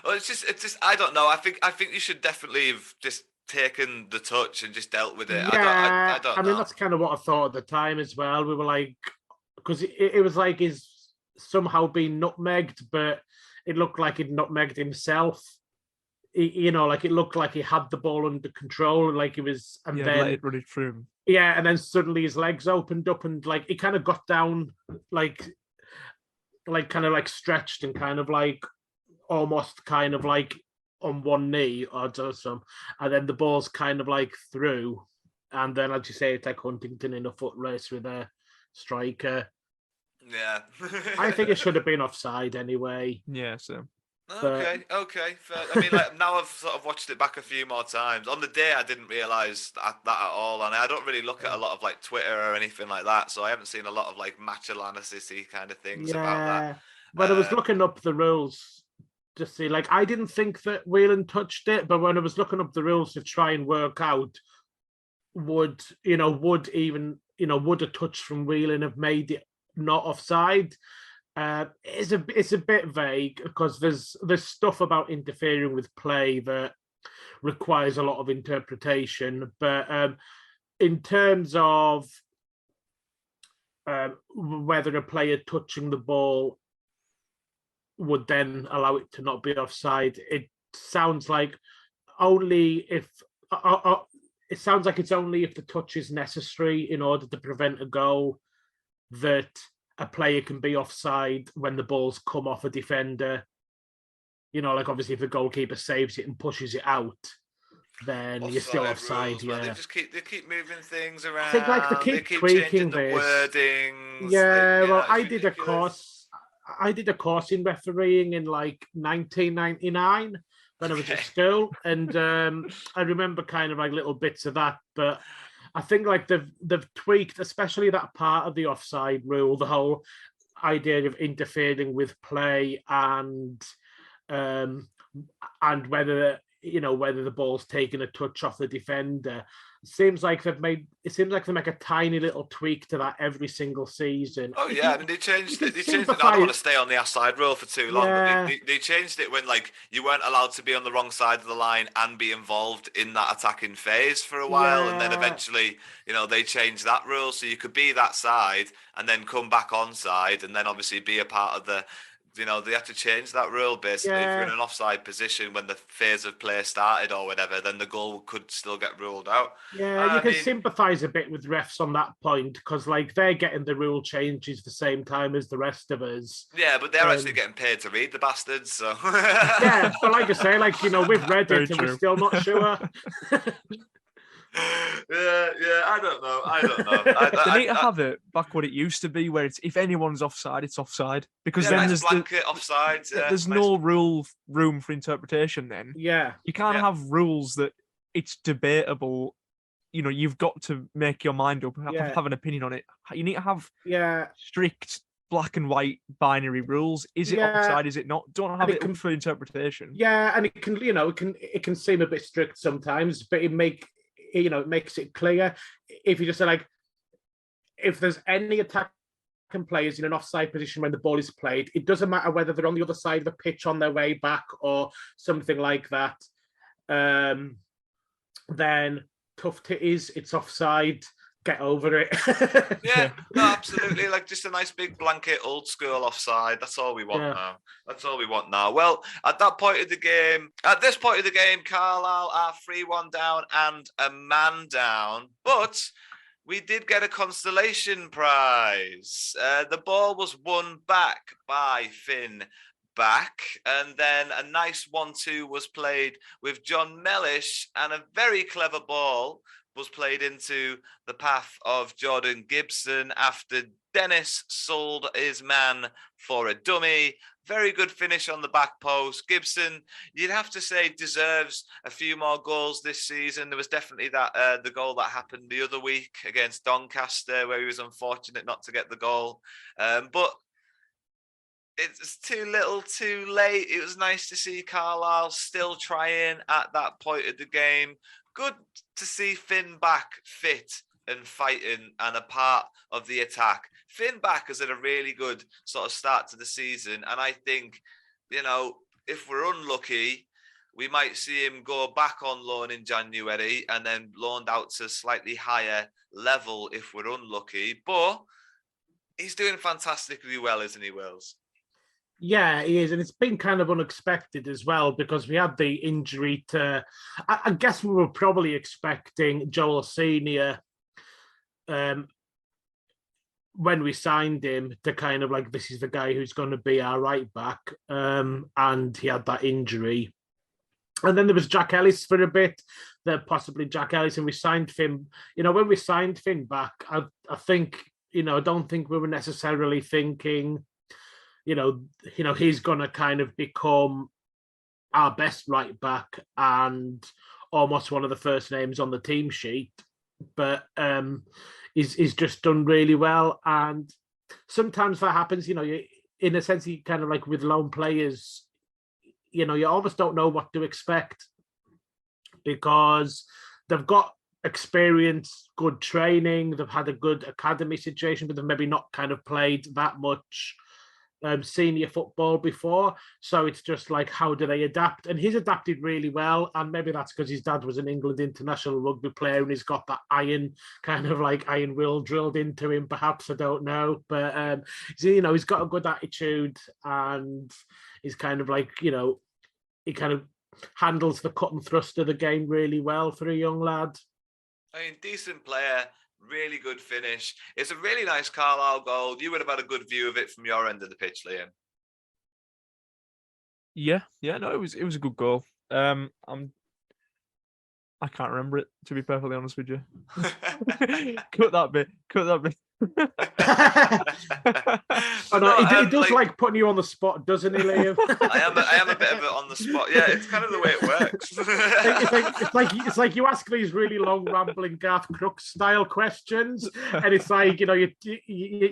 Well, it's just. I don't know. I think you should definitely have just taken the touch and just dealt with it. Yeah. I don't know. I mean, that's kind of what I thought at the time as well. We were like, because it was like he's somehow been nutmegged, but it looked like he'd nutmegged himself. Like it looked like he had the ball under control, like he was, and then let it run it through him. Yeah, and then suddenly his legs opened up, and like he kind of got down, like kind of like stretched and kind of like almost kind of like on one knee or some, and then the ball's kind of like through, and then as you say, it's like Huntington in a foot race with a striker. Yeah. I think it should have been offside anyway. Yeah, so. Okay. Fair. I mean, like, now I've sort of watched it back a few more times. On the day, I didn't realise that at all, and I don't really look at a lot of like Twitter or anything like that, so I haven't seen a lot of like match analysis-y kind of things about that. But I was looking up the rules to see, like, I didn't think that Whelan touched it, but when I was looking up the rules to try and work out, would a touch from Whelan have made it not offside? It's a bit vague, because there's stuff about interfering with play that requires a lot of interpretation. But in terms of whether a player touching the ball would then allow it to not be offside. It sounds like only if it sounds like it's only if the touch is necessary in order to prevent a goal that a player can be offside when the ball's come off a defender. You know, like obviously if the goalkeeper saves it and pushes it out, then you're still offside. Rules, they keep moving things around. I think like they keep tweaking changing the wordings. Yeah, like, well, I ridiculous. did a course in refereeing in like 1999 when I was at school, and I remember kind of like little bits of that. But I think like they've tweaked, especially that part of the offside rule, the whole idea of interfering with play and whether the ball's taken a touch off the defender. It seems like they make a tiny little tweak to that every single season. Oh yeah, I mean they changed it. I don't want to stay on the offside rule for too long, but they changed it when like you weren't allowed to be on the wrong side of the line and be involved in that attacking phase for a while, and then eventually, they changed that rule so you could be that side and then come back on side, and then obviously be a part of the. They had to change that rule basically. If you're in an offside position when the phase of play started or whatever, then the goal could still get ruled out. Yeah, you can sympathise a bit with refs on that point because, like, they're getting the rule changes the same time as the rest of us. Yeah, but they're actually getting paid to read the bastards. So yeah, but like I say, we've read it and we're still not sure. Yeah, I don't know. They need to have it back what it used to be, where it's if anyone's offside, it's offside. Because then there's blanket offside. There's no room for interpretation. Then you can't have rules that it's debatable. You've got to make your mind up and have an opinion on it. You need to have strict black and white binary rules. Is it offside? Is it not? Don't have it up for interpretation. Yeah, and it can it can seem a bit strict sometimes, but it makes it clear. If you just say like, if there's any attacking players in an offside position when the ball is played, it doesn't matter whether they're on the other side of the pitch on their way back or something like that. Then tough titties, it's offside. Get over it. Yeah, no, absolutely. Like just a nice big blanket, old school offside. That's all we want now. That's all we want now. Well, at this point of the game, Carlisle are 3-1 down and a man down. But we did get a consolation prize. The ball was won back by Finn Back, and then a nice 1-2 was played with John Mellish, and a very clever ball was played into the path of Jordan Gibson after Dennis sold his man for a dummy. Very good finish on the back post. Gibson, you'd have to say, deserves a few more goals this season. There was definitely that the goal that happened the other week against Doncaster where he was unfortunate not to get the goal. But it's too little, too late. It was nice to see Carlisle still trying at that point of the game. Good to see Finn Back fit and fighting and a part of the attack. Finn Back has had a really good sort of start to the season. And I think, if we're unlucky, we might see him go back on loan in January and then loaned out to a slightly higher level if we're unlucky. But he's doing fantastically well, isn't he, Wills? Yeah, he is. And it's been kind of unexpected as well because we had the injury to... I guess we were probably expecting Joel Senior when we signed him to kind of like, this is the guy who's going to be our right back. And he had that injury. And then there was Jack Ellis for a bit, possibly Jack Ellis, and we signed Finn. When we signed Finn Back, I think, I don't think we were necessarily thinking... he's going to kind of become our best right back and almost one of the first names on the team sheet. But he's just done really well. And sometimes that happens, in a sense, you kind of like with lone players, you almost don't know what to expect because they've got experience, good training, they've had a good academy situation, but they've maybe not kind of played that much senior football before. So it's just like, how do they adapt? And he's adapted really well. And maybe that's because his dad was an England international rugby player and he's got that iron will drilled into him, perhaps. I don't know. But, he's got a good attitude and he's kind of like, he kind of handles the cut and thrust of the game really well for a young lad. I mean, decent player. Really good finish. It's a really nice Carlisle goal. You would have had a good view of it from your end of the pitch, Liam. Yeah, no, it was a good goal. I can't remember it, to be perfectly honest with you. Cut that bit. He does like putting you on the spot, doesn't he, Liam? I am a bit of it on the spot. Yeah, it's kind of the way it works. it's like you ask these really long, rambling Garth Crooks style questions, and it's like you're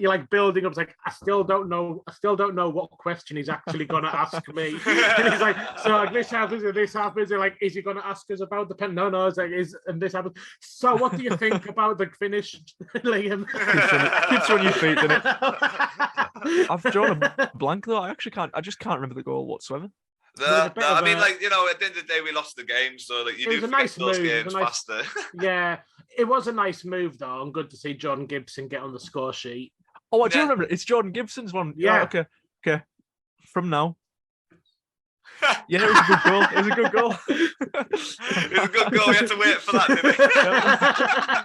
like building up. It's like I still don't know what question he's actually going to ask me. And he's like, so like this happens and this happens. And like, is he going to ask us about the pen? No. It's like and this happens. So what do you think about the finish, Liam? Keeps you on your feet, doesn't it? I've drawn a blank though. I just can't remember the goal whatsoever. At the end of the day, we lost the game, so like you do forget those games faster. Yeah, it was a nice move though, and good to see Jordan Gibson get on the score sheet. Oh, I do remember it. It's Jordan Gibson's one. Yeah. Oh, okay. From now. Yeah, it was a good goal. It was a good goal. We had to wait for that, didn't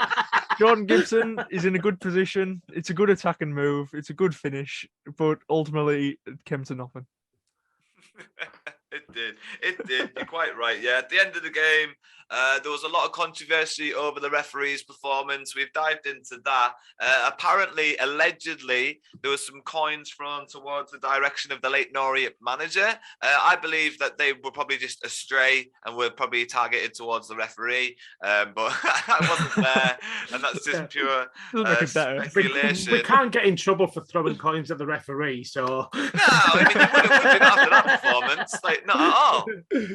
we? Jordan Gibson is in a good position. It's a good attacking move. It's a good finish, but ultimately it came to nothing. It did. You're quite right. Yeah, at the end of the game, there was a lot of controversy over the referee's performance. We've dived into that. Apparently, allegedly, there was some coins thrown towards the direction of the Leyton Orient manager. I believe that they were probably just astray and were probably targeted towards the referee, but I wasn't there, and that's just pure speculation. We can't get in trouble for throwing coins at the referee, so no, I mean, it would have been after that performance. Like, not at all.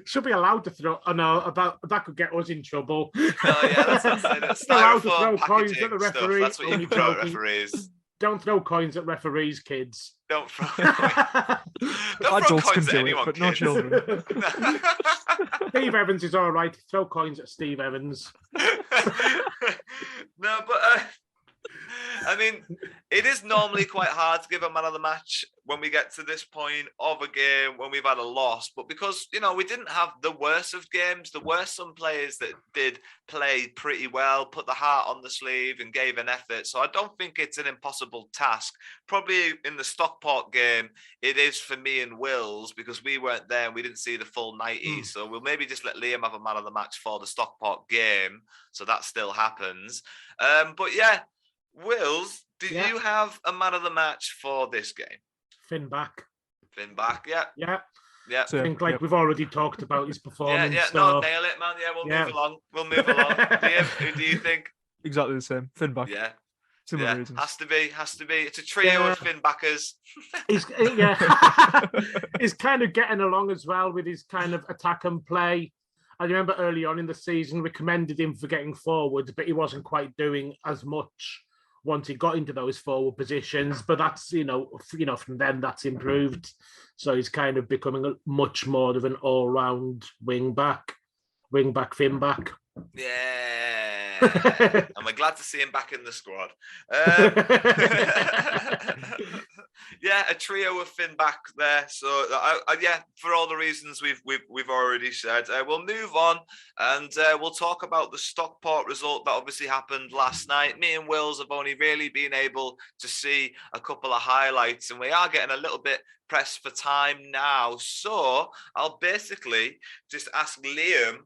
Should be allowed to throw. Oh no, that could get us in trouble. Oh yeah, that's allowed to throw coins at the referee. That's what you throw at referees. Don't throw coins at referees, kids. Don't throw coins at anyone, but no children. Steve Evans is all right. Throw coins at Steve Evans. No, but I mean, it is normally quite hard to give a man of the match when we get to this point of a game when we've had a loss. But because, we didn't have the worst of games, there were some players that did play pretty well, put the heart on the sleeve and gave an effort. So I don't think it's an impossible task. Probably in the Stockport game, it is for me and Wills because we weren't there and we didn't see the full 90. So we'll maybe just let Liam have a man of the match for the Stockport game. So that still happens. But yeah, Wills, did you have a man of the match for this game? Finn Back, yeah. I think we've already talked about his performance. No, nail it, man. Yeah, we'll move along. Liam, who do you think? Exactly the same. Finn Back. Yeah. Similar reasons. Has to be. It's a trio of Finn Backers. He's kind of getting along as well with his kind of attack and play. I remember early on in the season, we commended him for getting forward, but he wasn't quite doing as much once he got into those forward positions. But that's, from then that's improved. So he's kind of becoming much more of an all-round wing back Finn Back. Yeah. And we're glad to see him back in the squad. Yeah, a trio of Finn Back there. So for all the reasons we've already said, we'll move on and we'll talk about the Stockport result that obviously happened last night. Me and Wills have only really been able to see a couple of highlights, and we are getting a little bit pressed for time now. So I'll basically just ask Liam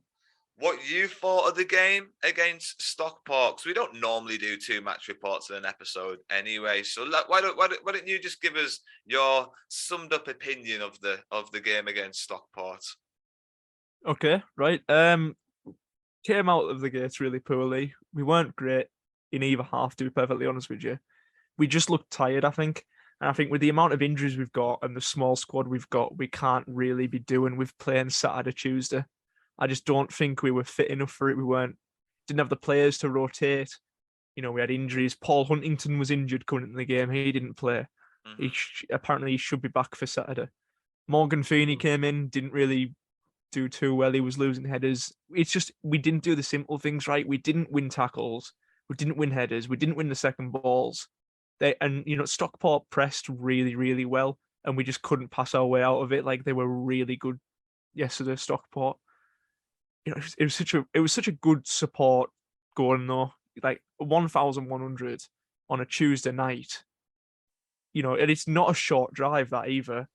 what you thought of the game against Stockport, because we don't normally do 2 match reports in an episode anyway. So why don't you just give us your summed up opinion of the game against Stockport? Okay, right. Came out of the gates really poorly. We weren't great in either half, to be perfectly honest with you. We just looked tired, I think. And I think with the amount of injuries we've got and the small squad we've got, we can't really be doing with playing Saturday, Tuesday. I just don't think we were fit enough for it. Didn't have the players to rotate. We had injuries. Paul Huntington was injured coming into the game. He didn't play. Apparently he should be back for Saturday. Morgan Feeney came in, didn't really do too well. He was losing headers. It's just we didn't do the simple things right. We didn't win tackles. We didn't win headers. We didn't win the second balls. Stockport pressed really, really well, and we just couldn't pass our way out of it. Like they were really good yesterday, Stockport. It was such a good support going though. Like 1,100 on a Tuesday night. And it's not a short drive that either.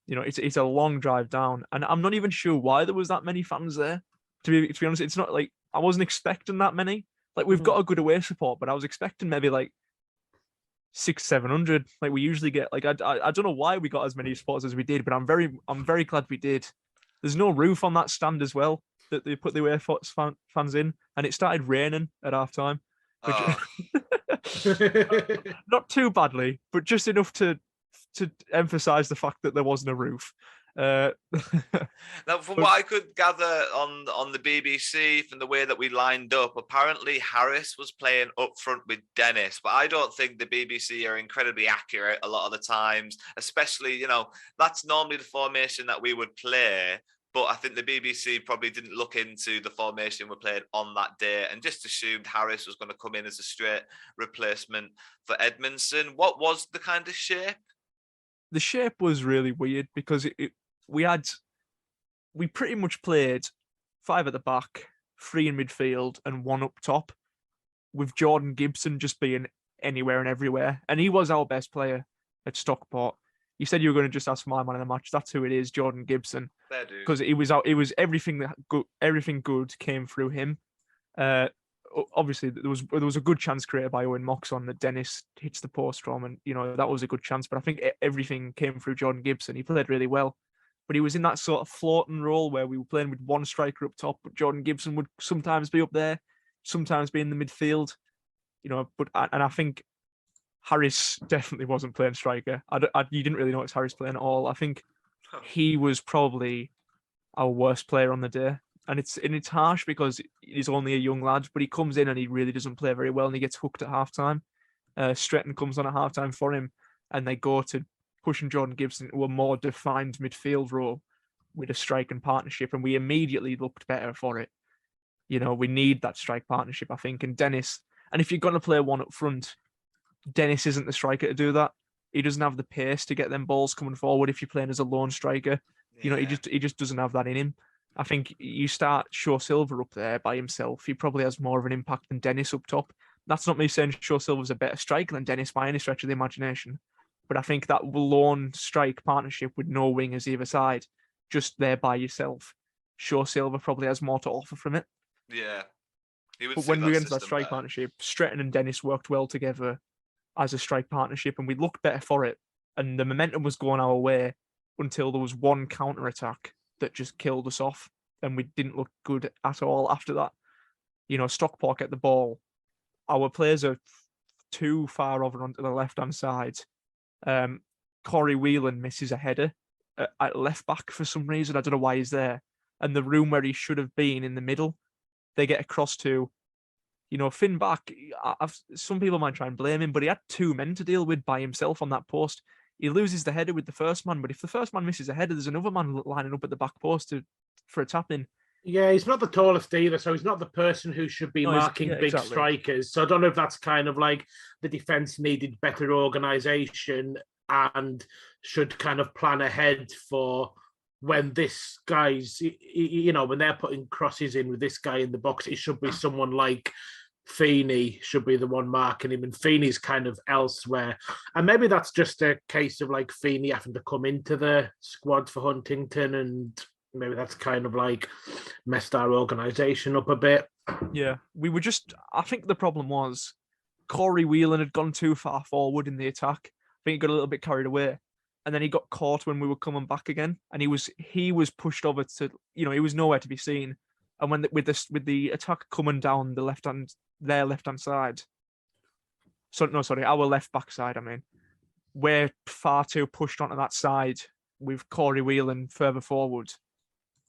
It's a long drive down, and I'm not even sure why there was that many fans there. To be honest, it's not like I wasn't expecting that many. Like we've got a good away support, but I was expecting maybe like 600-700. Like we usually get. Like I don't know why we got as many supporters as we did, but I'm very glad we did. There's no roof on that stand as well that they put the away fans in, and it started raining at half time. Not too badly, but just enough to emphasize the fact that there wasn't a roof. Now, from what I could gather on the BBC, from the way that we lined up, apparently Harris was playing up front with Dennis, but I don't think the BBC are incredibly accurate a lot of the times, especially, that's normally the formation that we would play. But I think the BBC probably didn't look into the formation we played on that day and just assumed Harris was going to come in as a straight replacement for Edmondson. What was the kind of shape? The shape was really weird because we pretty much played 5 at the back, 3 in midfield, and 1 up top, with Jordan Gibson just being anywhere and everywhere. And he was our best player at Stockport. You said you were going to just ask for my man in the match. That's who it is, Jordan Gibson. Because it was everything good came through him. Obviously, there was a good chance created by Owen Moxon that Dennis hits the post from, and that was a good chance. But I think everything came through Jordan Gibson. He played really well, but he was in that sort of floating role where we were playing with one striker up top, but Jordan Gibson would sometimes be up there, sometimes be in the midfield. But I think Harris definitely wasn't playing striker. You didn't really notice Harris playing at all. I think he was probably our worst player on the day. And it's harsh because he's only a young lad, but he comes in and he really doesn't play very well and he gets hooked at halftime. Stretton comes on at halftime for him and they go to pushing Jordan Gibson into a more defined midfield role with a striking partnership, and we immediately looked better for it. We need that strike partnership, I think. And Dennis, and if you're going to play one up front, Dennis isn't the striker to do that. He doesn't have the pace to get them balls coming forward if you're playing as a lone striker. Yeah. He just doesn't have that in him. I think you start Shaw Silver up there by himself, he probably has more of an impact than Dennis up top. That's not me saying Shaw Silver's a better striker than Dennis by any stretch of the imagination. But I think that lone strike partnership with no wingers either side, just there by yourself, Shaw Silver probably has more to offer from it. Yeah. But when we went into that strike partnership, Stretton and Dennis worked well together as a strike partnership, and we looked better for it. And the momentum was going our way until there was one counter-attack that just killed us off, and we didn't look good at all after that. Stockport get the ball. Our players are too far over onto the left-hand side. Corey Whelan misses a header at left back for some reason. I don't know why he's there. And the room where he should have been in the middle, they get across to, Finn Back. Some people might try and blame him, but he had 2 men to deal with by himself on that post. He loses the header with the first man, but if the first man misses a header, there's another man lining up at the back post for a tap-in. Yeah, he's not the tallest either, so he's not the person who should be marking big strikers. So I don't know if that's kind of like the defence needed better organisation and should kind of plan ahead for when this guy's, when they're putting crosses in with this guy in the box, it should be someone like Feeney should be the one marking him, and Feeney's kind of elsewhere. And maybe that's just a case of like Feeney having to come into the squad for Huntington, and maybe that's kind of like messed our organisation up a bit. Yeah, I think the problem was Corey Whelan had gone too far forward in the attack. I think he got a little bit carried away, and then he got caught when we were coming back again, and he was pushed over to, he was nowhere to be seen. And when with the attack coming down their left hand side, our left back side, we're far too pushed onto that side with Corey Whelan further forward,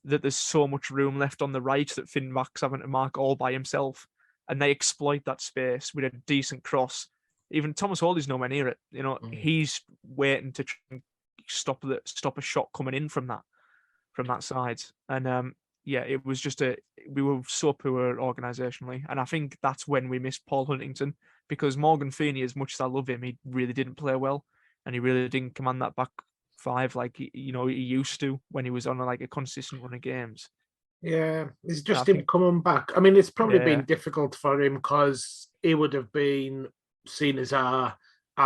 that there's so much room left on the right that Finback's having to mark all by himself, and they exploit that space with a decent cross Even Thomas Hawley's nowhere near it. You know, he's waiting to try and stop a shot coming in from that side. And it was just we were so poor organisationally, and I think that's when we missed Paul Huntington, because Morgan Feeney, as much as I love him, he really didn't play well, and he really didn't command that back five like he used to when he was on a consistent run of games. Yeah, it's just him coming back. I mean, it's probably been difficult for him because he would have been seen as our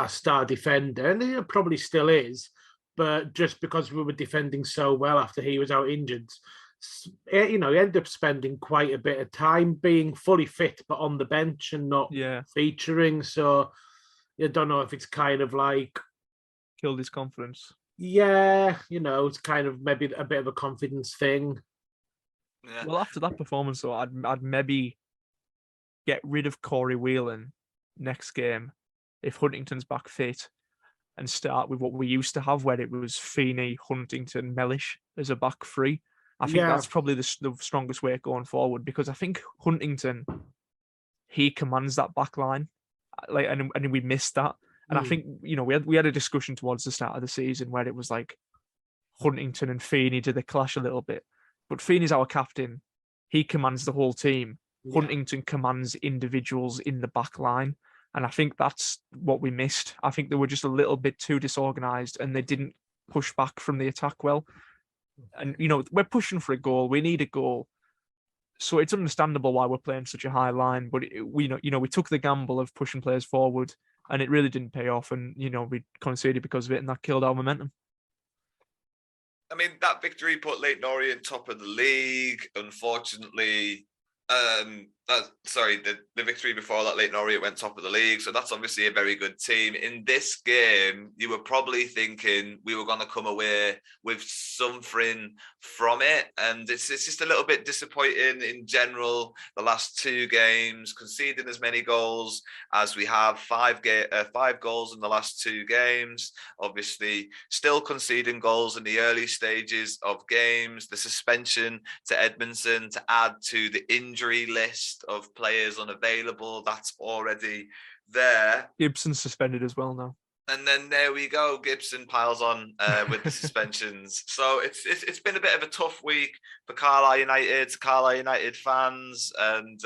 star defender, and he probably still is. But just because we were defending so well after he was out injured, he ended up spending quite a bit of time being fully fit, but on the bench and not featuring. So I don't know if it's kind of like killed his confidence. Yeah, it's kind of maybe a bit of a confidence thing. Yeah. Well, after that performance, though, I'd maybe get rid of Corey Whelan next game if Huntington's back fit, and start with what we used to have, where it was Feeney, Huntington, Mellish as a back three. I think that's probably the strongest way going forward, because I think Huntington, he commands that back line, and we missed that. And I think we had a discussion towards the start of the season where it was like Huntington and Feeney did the clash a little bit, but Feeney's our captain; he commands the whole team. Yeah. Huntington commands individuals in the back line. And I think that's what we missed. I think they were just a little bit too disorganised, and they didn't push back from the attack well. And, we're pushing for a goal. We need a goal. So it's understandable why we're playing such a high line. But, we took the gamble of pushing players forward, and it really didn't pay off. And, we conceded because of it, and that killed our momentum. I mean, that victory put Leyton Orient top of the league. Unfortunately, the victory before that, Leyton Orient went top of the league, so that's obviously a very good team. In this game, you were probably thinking we were going to come away with something from it, and it's just a little bit disappointing in general. The last two games, conceding as many goals as we have, 5 goals in the last 2 games. Obviously, still conceding goals in the early stages of games. The suspension to Edmondson to add to the injury list of players unavailable, that's already there. Gibson's suspended as well now. And then there we go. Gibson piles on with the suspensions. So it's been a bit of a tough week for Carlisle United fans. And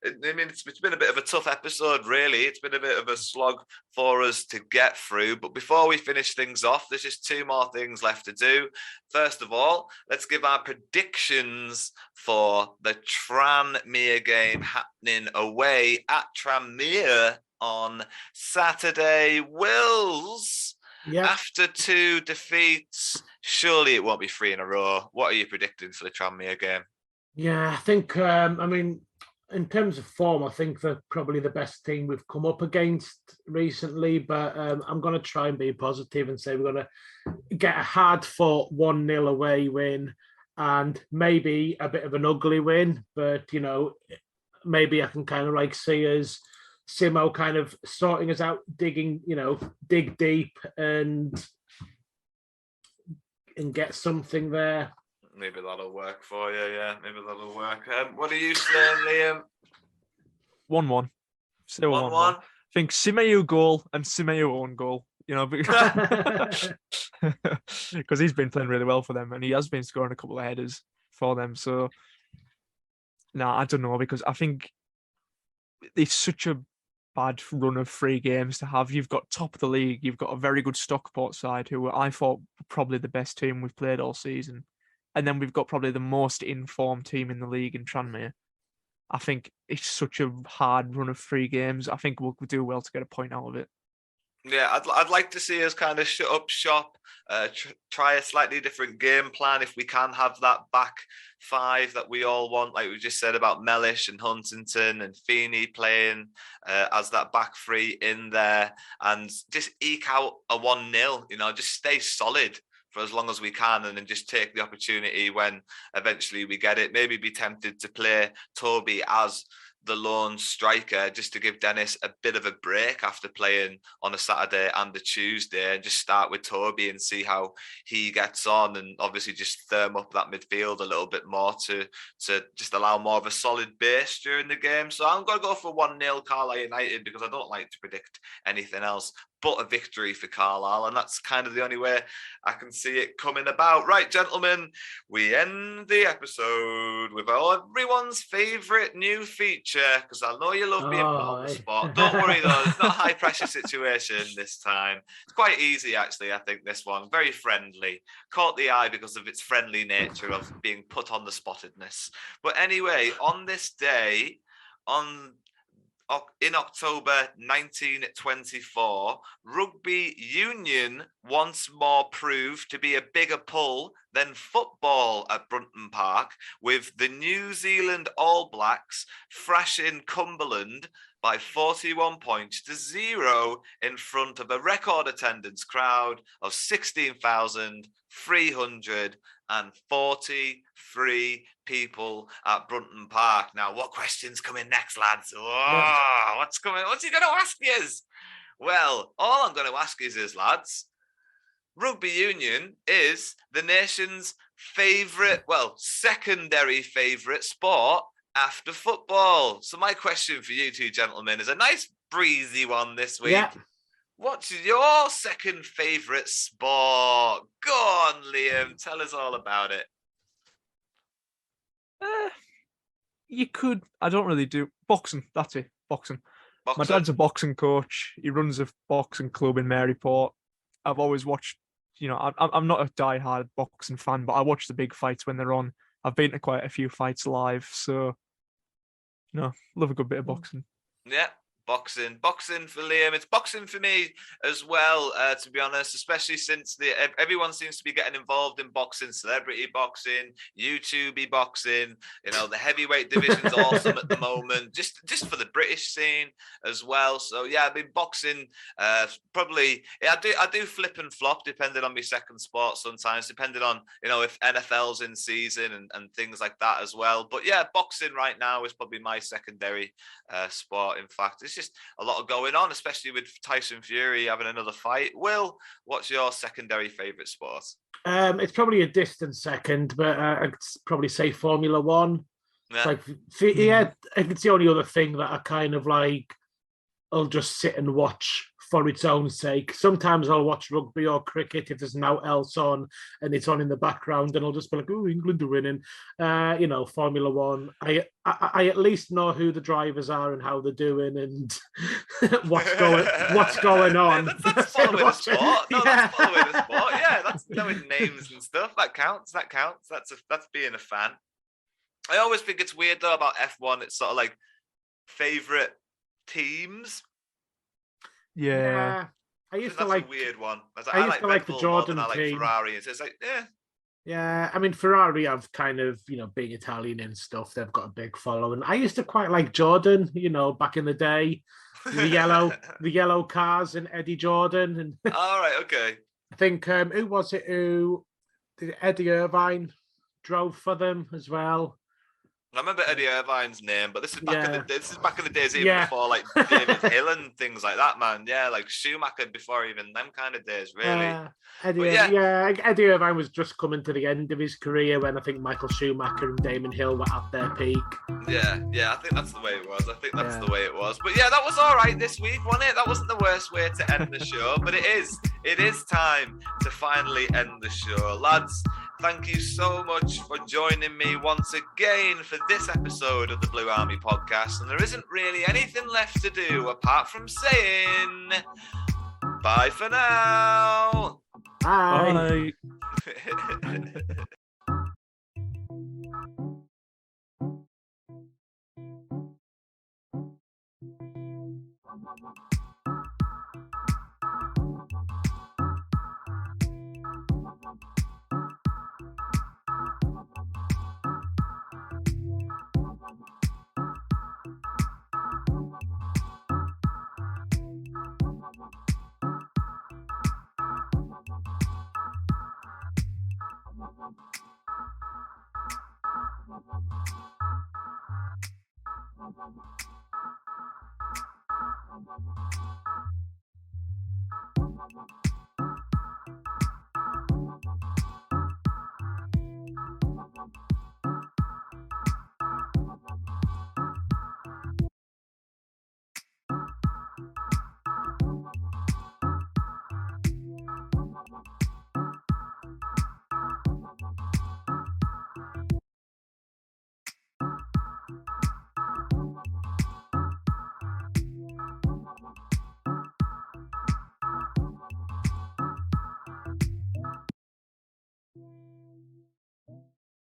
it's been a bit of a tough episode, really. It's been a bit of a slog for us to get through. But before we finish things off, there's just 2 more things left to do. First of all, let's give our predictions for the Tranmere game happening away at Tranmere on Saturday. Wills, after 2 defeats, surely it won't be 3 in a row. What are you predicting for the Tranmere game? Yeah, I think, in terms of form, I think they're probably the best team we've come up against recently, but I'm going to try and be positive and say we're going to get a hard-fought 1-0 away win, and maybe a bit of an ugly win, but, maybe I can kind of see us Simo kind of sorting us out, dig deep and get something there. Maybe that'll work for you, yeah. Maybe that'll work. What are you saying, Liam? 1-1. Still 1-1. I think Simeu goal and Simeu own goal, because he's been playing really well for them, and he has been scoring a couple of headers for them. So, I don't know, because I think it's such a bad run of 3 games to have. You've got top of the league, you've got a very good Stockport side, who I thought were probably the best team we've played all season, and then we've got probably the most informed team in the league in Tranmere. I think it's such a hard run of 3 games. I think we'll do well to get a point out of it. Yeah, I'd like to see us kind of shut up shop, try a slightly different game plan if we can have that back 5 that we all want, like we just said about Mellish and Huntington and Feeney playing as that back 3 in there, and just eke out a 1-0, just stay solid for as long as we can, and then just take the opportunity when eventually we get it. Maybe be tempted to play Toby as the lone striker, just to give Dennis a bit of a break after playing on a Saturday and a Tuesday, and just start with Toby and see how he gets on, and obviously just firm up that midfield a little bit more to just allow more of a solid base during the game. So I'm going to go for 1-0 Carlisle United, because I don't like to predict anything else but a victory for Carlisle, and that's kind of the only way I can see it coming about. Right, gentlemen, we end the episode with everyone's favourite new feature, because I know you love being put on the spot. Don't worry though, it's not a high pressure situation this time. It's quite easy actually, I think, this one. Very friendly. Caught the eye because of its friendly nature of being put on the spottedness. But anyway, on this day, in October 1924, rugby union once more proved to be a bigger pull than football at Brunton Park, with the New Zealand All Blacks thrashing Cumberland by 41 points to 0 in front of a record attendance crowd of 16,343 people at Brunton Park. Now, what questions coming next, lads? Oh, what's coming? What's he going to ask us? Well, all I'm going to ask is, lads, rugby union is the nation's secondary favourite sport after football. So my question for you two gentlemen is a nice breezy one this week. Yeah. What's your second favourite sport? Go on, Liam. Tell us all about it. You could. I don't really do boxing. That's it. Boxing. My dad's a boxing coach. He runs a boxing club in Maryport. I've always watched. I'm not a die-hard boxing fan, but I watch the big fights when they're on. I've been to quite a few fights live, so love a good bit of boxing. Yeah. Boxing for Liam. It's boxing for me as well, to be honest, especially since everyone seems to be getting involved in boxing, celebrity boxing, YouTube boxing, the heavyweight division's awesome at the moment, just for the British scene as well. So yeah, I've been boxing probably, I do flip and flop depending on my second sport sometimes, depending on, if NFL's in season and things like that as well. But yeah, boxing right now is probably my secondary sport. In fact, it's just a lot of going on, especially with Tyson Fury having another fight. Will, what's your secondary favourite sport? It's probably a distant second, but I'd probably say Formula One. Yeah. It's the only other thing that I kind of like. I'll just sit and watch for its own sake. Sometimes I'll watch rugby or cricket if there's no else on and it's on in the background, and I'll just be like, "Oh, England are winning." Formula One. I at least know who the drivers are and how they're doing and what's going on. That's following the sport. No, that's following the sport. Yeah, that's knowing names and stuff. That counts. That's being a fan. I always think it's weird though about F1. It's sort of like favorite teams. Yeah. I used to like a weird one. I used to like the Jordan team. I like Ferrari. It's like, yeah. I mean, Ferrari have kind of, being Italian and stuff, they've got a big following. I used to quite like Jordan, back in the day, the yellow cars and Eddie Jordan. And all right, okay. I think who was it? Did Eddie Irvine drove for them as well? I remember Eddie Irvine's name, but this is back in the days even before like David Hill and things like that, man. Yeah, like Schumacher before even them kind of days, really. Eddie Irvine was just coming to the end of his career when I think Michael Schumacher and Damon Hill were at their peak. Yeah, I think that's the way it was. The way it was. But yeah, that was all right this week, wasn't it? That wasn't the worst way to end the show, but it is time to finally end the show. Lads, thank you so much for joining me once again for this episode of the Blue Army podcast. And there isn't really anything left to do apart from saying bye for now. Bye.